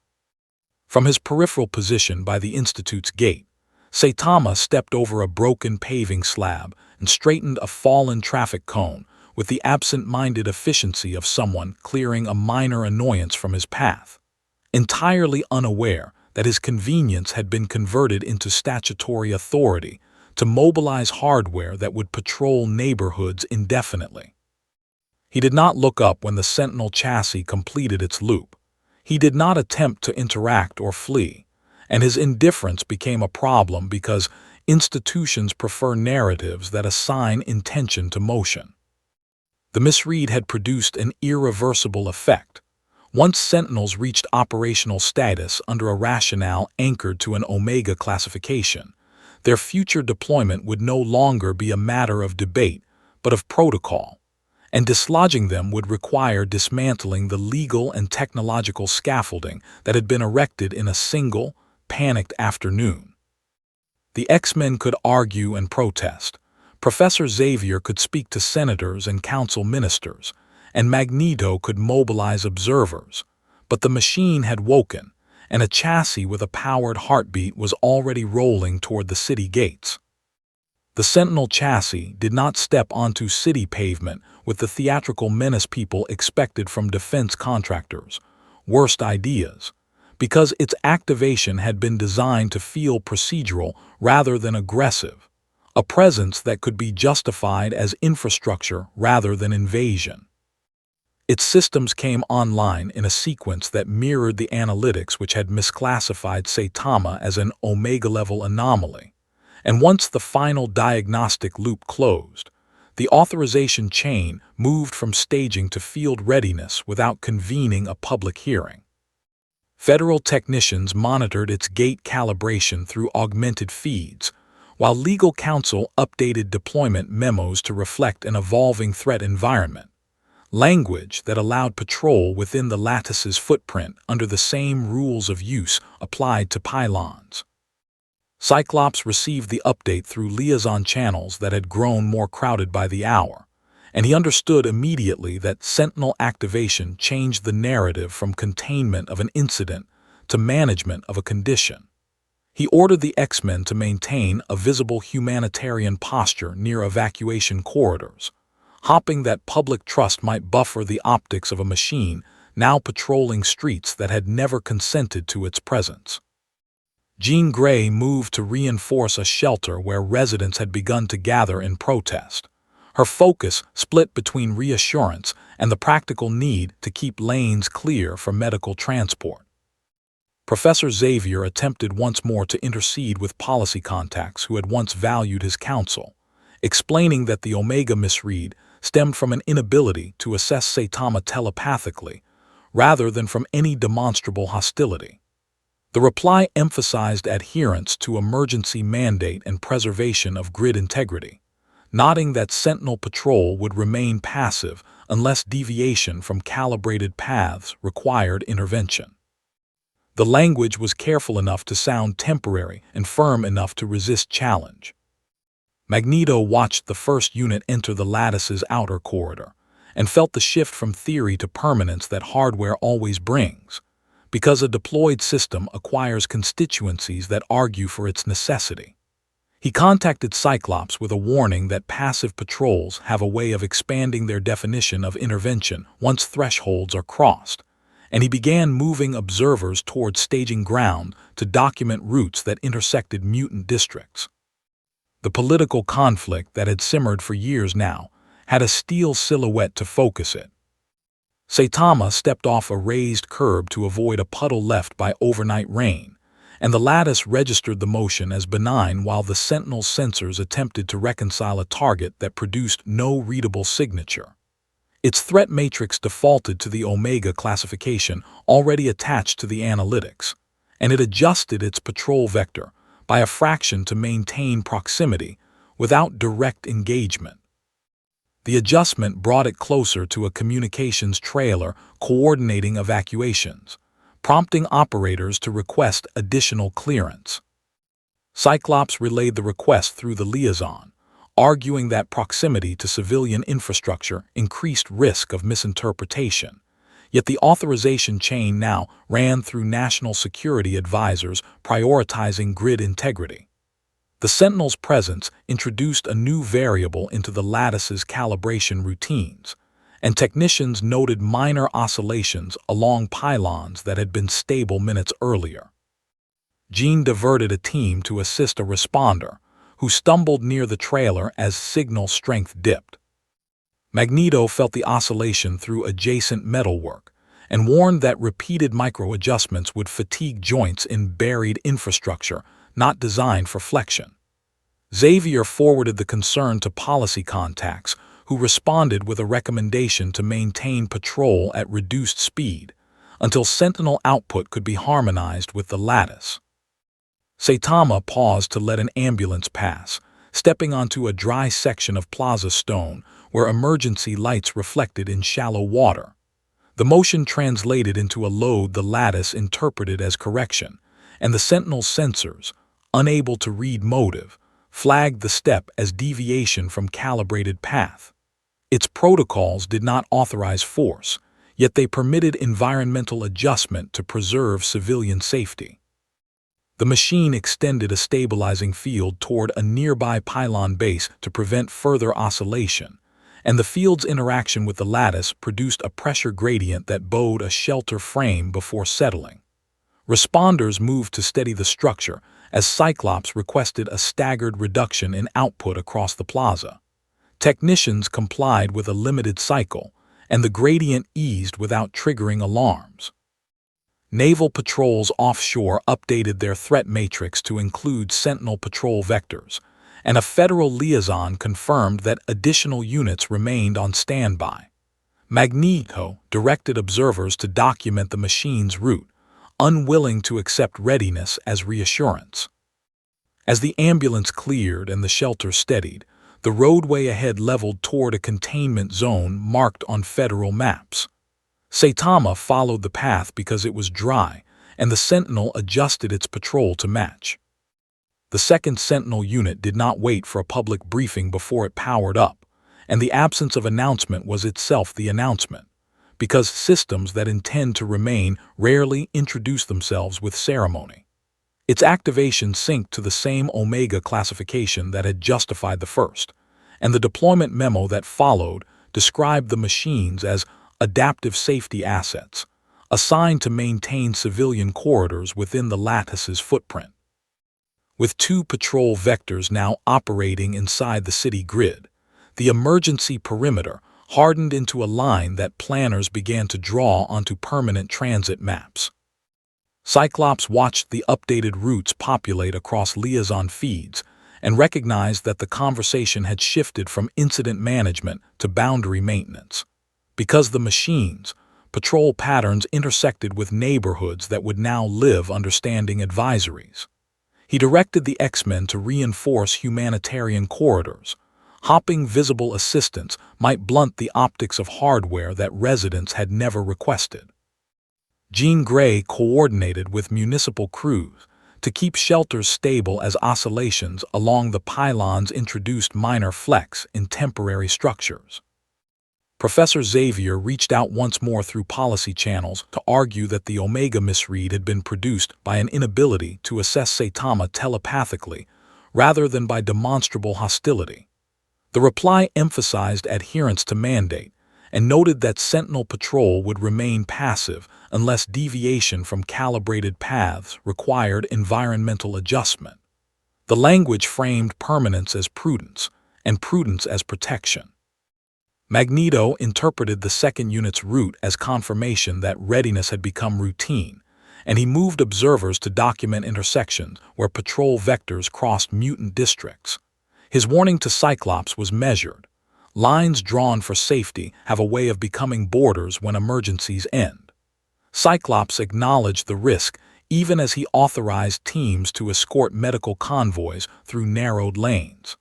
From his peripheral position by the Institute's gate, Saitama stepped over a broken paving slab and straightened a fallen traffic cone with the absent-minded efficiency of someone clearing a minor annoyance from his path, entirely unaware that his convenience had been converted into statutory authority to mobilize hardware that would patrol neighborhoods indefinitely. He did not look up when the Sentinel chassis completed its loop. He did not attempt to interact or flee, and his indifference became a problem because institutions prefer narratives that assign intention to motion. The misread had produced an irreversible effect. Once Sentinels reached operational status under a rationale anchored to an Omega classification, their future deployment would no longer be a matter of debate, but of protocol, and dislodging them would require dismantling the legal and technological scaffolding that had been erected in a single, panicked afternoon. The X-Men could argue and protest. Professor Xavier could speak to senators and council ministers, and Magneto could mobilize observers. But the machine had woken, and a chassis with a powered heartbeat was already rolling toward the city gates. The Sentinel chassis did not step onto city pavement with the theatrical menace people expected from defense contractors' worst ideas, because its activation had been designed to feel procedural rather than aggressive, a presence that could be justified as infrastructure rather than invasion. Its systems came online in a sequence that mirrored the analytics which had misclassified Saitama as an omega-level anomaly. And once the final diagnostic loop closed, the authorization chain moved from staging to field readiness without convening a public hearing. Federal technicians monitored its gate calibration through augmented feeds, while legal counsel updated deployment memos to reflect an evolving threat environment, language that allowed patrol within the lattices footprint under the same rules of use applied to pylons. Cyclops received the update through liaison channels that had grown more crowded by the hour, and he understood immediately that Sentinel activation changed the narrative from containment of an incident to management of a condition. He ordered the X-Men to maintain a visible humanitarian posture near evacuation corridors, hoping that public trust might buffer the optics of a machine now patrolling streets that had never consented to its presence. Jean Grey moved to reinforce a shelter where residents had begun to gather in protest. Her focus split between reassurance and the practical need to keep lanes clear for medical transport. Professor Xavier attempted once more to intercede with policy contacts who had once valued his counsel, explaining that the Omega misread stemmed from an inability to assess Saitama telepathically, rather than from any demonstrable hostility. The reply emphasized adherence to emergency mandate and preservation of grid integrity, noting that Sentinel patrol would remain passive unless deviation from calibrated paths required intervention. The language was careful enough to sound temporary and firm enough to resist challenge. Magneto watched the first unit enter the lattice's outer corridor and felt the shift from theory to permanence that hardware always brings, because a deployed system acquires constituencies that argue for its necessity. He contacted Cyclops with a warning that passive patrols have a way of expanding their definition of intervention once thresholds are crossed, and he began moving observers toward staging ground to document routes that intersected mutant districts. The political conflict that had simmered for years now had a steel silhouette to focus it. Saitama stepped off a raised curb to avoid a puddle left by overnight rain, and the lattice registered the motion as benign while the Sentinel's sensors attempted to reconcile a target that produced no readable signature. Its threat matrix defaulted to the Omega classification already attached to the analytics, and it adjusted its patrol vector by a fraction to maintain proximity without direct engagement. The adjustment brought it closer to a communications trailer coordinating evacuations, prompting operators to request additional clearance. Cyclops relayed the request through the liaison, arguing that proximity to civilian infrastructure increased risk of misinterpretation. Yet the authorization chain now ran through national security advisors prioritizing grid integrity. The Sentinel's presence introduced a new variable into the lattice's calibration routines, and technicians noted minor oscillations along pylons that had been stable minutes earlier. Jean diverted a team to assist a responder, who stumbled near the trailer as signal strength dipped. Magneto felt the oscillation through adjacent metalwork and warned that repeated micro-adjustments would fatigue joints in buried infrastructure not designed for flexion. Xavier forwarded the concern to policy contacts, who responded with a recommendation to maintain patrol at reduced speed until Sentinel output could be harmonized with the lattice. Saitama paused to let an ambulance pass, stepping onto a dry section of plaza stone where emergency lights reflected in shallow water. The motion translated into a load the lattice interpreted as correction, and the Sentinel's sensors, unable to read motive, flagged the step as deviation from calibrated path. Its protocols did not authorize force, yet they permitted environmental adjustment to preserve civilian safety. The machine extended a stabilizing field toward a nearby pylon base to prevent further oscillation, and the field's interaction with the lattice produced a pressure gradient that bowed a shelter frame before settling. Responders moved to steady the structure as Cyclops requested a staggered reduction in output across the plaza. Technicians complied with a limited cycle, and the gradient eased without triggering alarms. Naval patrols offshore updated their threat matrix to include Sentinel patrol vectors, and a federal liaison confirmed that additional units remained on standby. Magneto directed observers to document the machine's route, unwilling to accept readiness as reassurance. As the ambulance cleared and the shelter steadied, the roadway ahead leveled toward a containment zone marked on federal maps. Saitama followed the path because it was dry, and the Sentinel adjusted its patrol to match. The second Sentinel unit did not wait for a public briefing before it powered up, and the absence of announcement was itself the announcement, because systems that intend to remain rarely introduce themselves with ceremony. Its activation synced to the same Omega classification that had justified the first, and the deployment memo that followed described the machines as adaptive safety assets, assigned to maintain civilian corridors within the lattice's footprint. With 2 patrol vectors now operating inside the city grid, the emergency perimeter hardened into a line that planners began to draw onto permanent transit maps. Cyclops watched the updated routes populate across liaison feeds and recognized that the conversation had shifted from incident management to boundary maintenance. Because the machines, patrol patterns intersected with neighborhoods that would now live under standing advisories. He directed the X-Men to reinforce humanitarian corridors. Hopping visible assistance might blunt the optics of hardware that residents had never requested. Jean Grey coordinated with municipal crews to keep shelters stable as oscillations along the pylons introduced minor flex in temporary structures. Professor Xavier reached out once more through policy channels to argue that the Omega misread had been produced by an inability to assess Saitama telepathically rather than by demonstrable hostility. The reply emphasized adherence to mandate and noted that Sentinel Patrol would remain passive unless deviation from calibrated paths required environmental adjustment. The language framed permanence as prudence and prudence as protection. Magneto interpreted the second unit's route as confirmation that readiness had become routine, and he moved observers to document intersections where patrol vectors crossed mutant districts. His warning to Cyclops was measured. Lines drawn for safety have a way of becoming borders when emergencies end. Cyclops acknowledged the risk even as he authorized teams to escort medical convoys through narrowed lanes.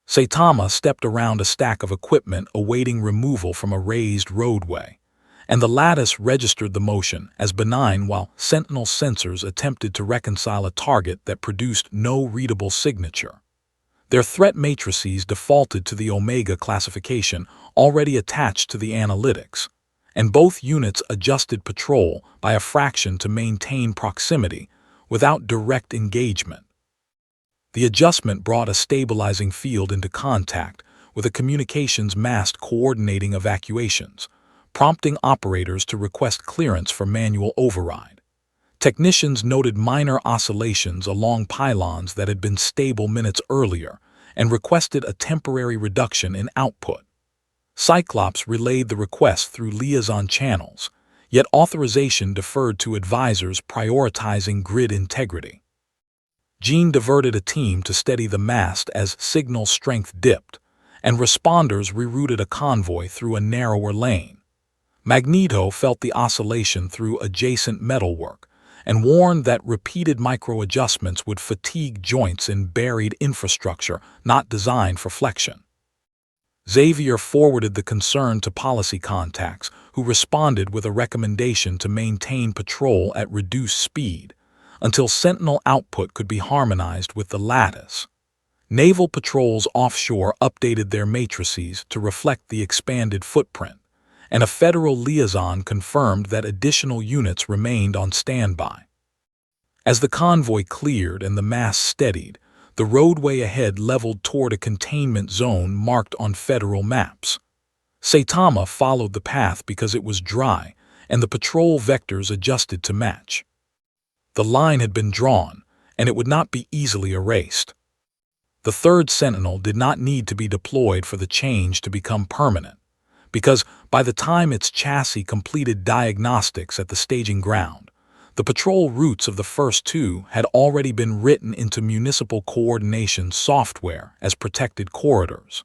Saitama stepped around a stack of equipment awaiting removal from a raised roadway, and the lattice registered the motion as benign while Sentinel sensors attempted to reconcile a target that produced no readable signature. Their threat matrices defaulted to the Omega classification already attached to the analytics, and both units adjusted patrol by a fraction to maintain proximity without direct engagement. The adjustment brought a stabilizing field into contact with a communications mast coordinating evacuations, prompting operators to request clearance for manual override. Technicians noted minor oscillations along pylons that had been stable minutes earlier and requested a temporary reduction in output. Cyclops relayed the request through liaison channels, yet authorization deferred to advisors prioritizing grid integrity. Jean diverted a team to steady the mast as signal strength dipped, and responders rerouted a convoy through a narrower lane. Magneto felt the oscillation through adjacent metalwork and warned that repeated micro-adjustments would fatigue joints in buried infrastructure not designed for flexion. Xavier forwarded the concern to policy contacts, who responded with a recommendation to maintain patrol at reduced speed until Sentinel output could be harmonized with the lattice. Naval patrols offshore updated their matrices to reflect the expanded footprint, and a federal liaison confirmed that additional units remained on standby. As the convoy cleared and the mass steadied, the roadway ahead leveled toward a containment zone marked on federal maps. Saitama followed the path because it was dry, and the patrol vectors adjusted to match. The line had been drawn, and it would not be easily erased. The third Sentinel did not need to be deployed for the change to become permanent, because by the time its chassis completed diagnostics at the staging ground, the patrol routes of the first two had already been written into municipal coordination software as protected corridors.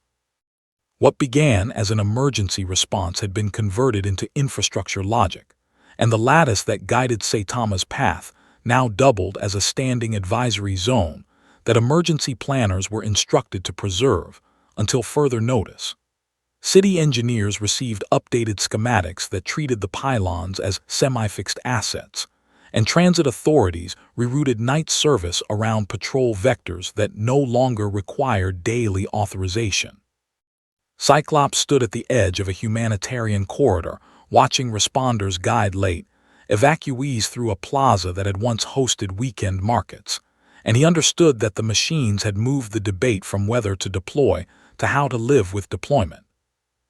What began as an emergency response had been converted into infrastructure logic, and the lattice that guided Saitama's path now doubled as a standing advisory zone that emergency planners were instructed to preserve until further notice. City engineers received updated schematics that treated the pylons as semi-fixed assets, and transit authorities rerouted night service around patrol vectors that no longer required daily authorization. Cyclops stood at the edge of a humanitarian corridor, watching responders guide late evacuees through a plaza that had once hosted weekend markets, and he understood that the machines had moved the debate from whether to deploy to how to live with deployment.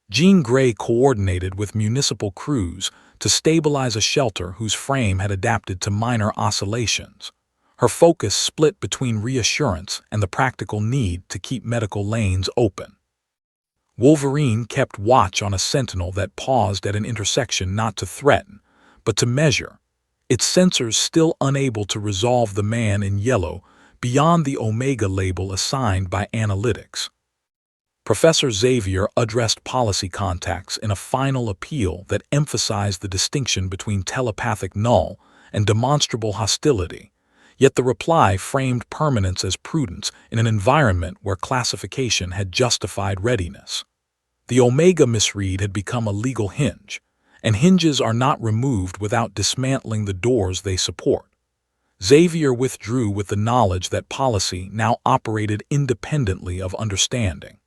Jean Grey coordinated with municipal crews to stabilize a shelter whose frame had adapted to minor oscillations. Her focus split between reassurance and the practical need to keep medical lanes open. Wolverine kept watch on a sentinel that paused at an intersection not to threaten, but to measure, its sensors still unable to resolve the man in yellow beyond the Omega label assigned by analytics. Professor Xavier addressed policy contacts in a final appeal that emphasized the distinction between telepathic null and demonstrable hostility, yet the reply framed permanence as prudence in an environment where classification had justified readiness. The Omega misread had become a legal hinge, and hinges are not removed without dismantling the doors they support. Xavier withdrew with the knowledge that policy now operated independently of understanding.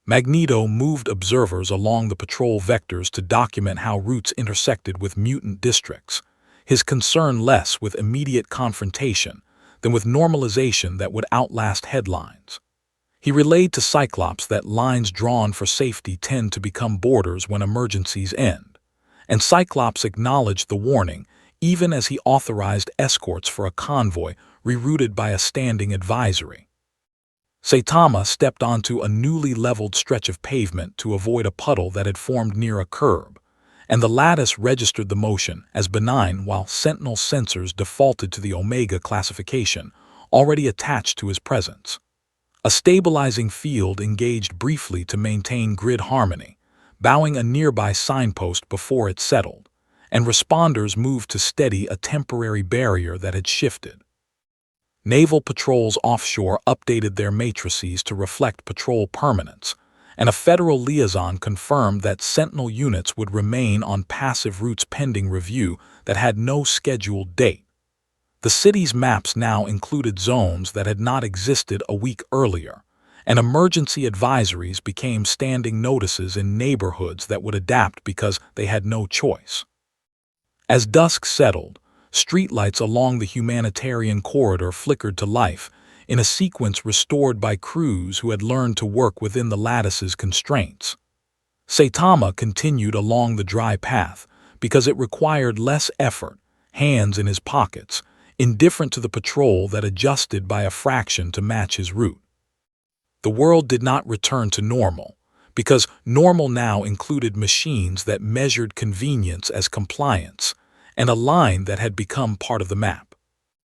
Magneto moved observers along the patrol vectors to document how routes intersected with mutant districts, his concern less with immediate confrontation than with normalization that would outlast headlines. He relayed to Cyclops that lines drawn for safety tend to become borders when emergencies end, and Cyclops acknowledged the warning even as he authorized escorts for a convoy rerouted by a standing advisory. Saitama stepped onto a newly leveled stretch of pavement to avoid a puddle that had formed near a curb, and the lattice registered the motion as benign while Sentinel sensors defaulted to the Omega classification already attached to his presence. A stabilizing field engaged briefly to maintain grid harmony, bowing a nearby signpost before it settled, and responders moved to steady a temporary barrier that had shifted. Naval patrols offshore updated their matrices to reflect patrol permanence, and a federal liaison confirmed that Sentinel units would remain on passive routes pending review that had no scheduled date. The city's maps now included zones that had not existed a week earlier, and emergency advisories became standing notices in neighborhoods that would adapt because they had no choice. As dusk settled, streetlights along the humanitarian corridor flickered to life in a sequence restored by crews who had learned to work within the lattice's constraints. Saitama continued along the dry path because it required less effort, hands in his pockets, indifferent to the patrol that adjusted by a fraction to match his route. The world did not return to normal, because normal now included machines that measured convenience as compliance, and a line that had become part of the map.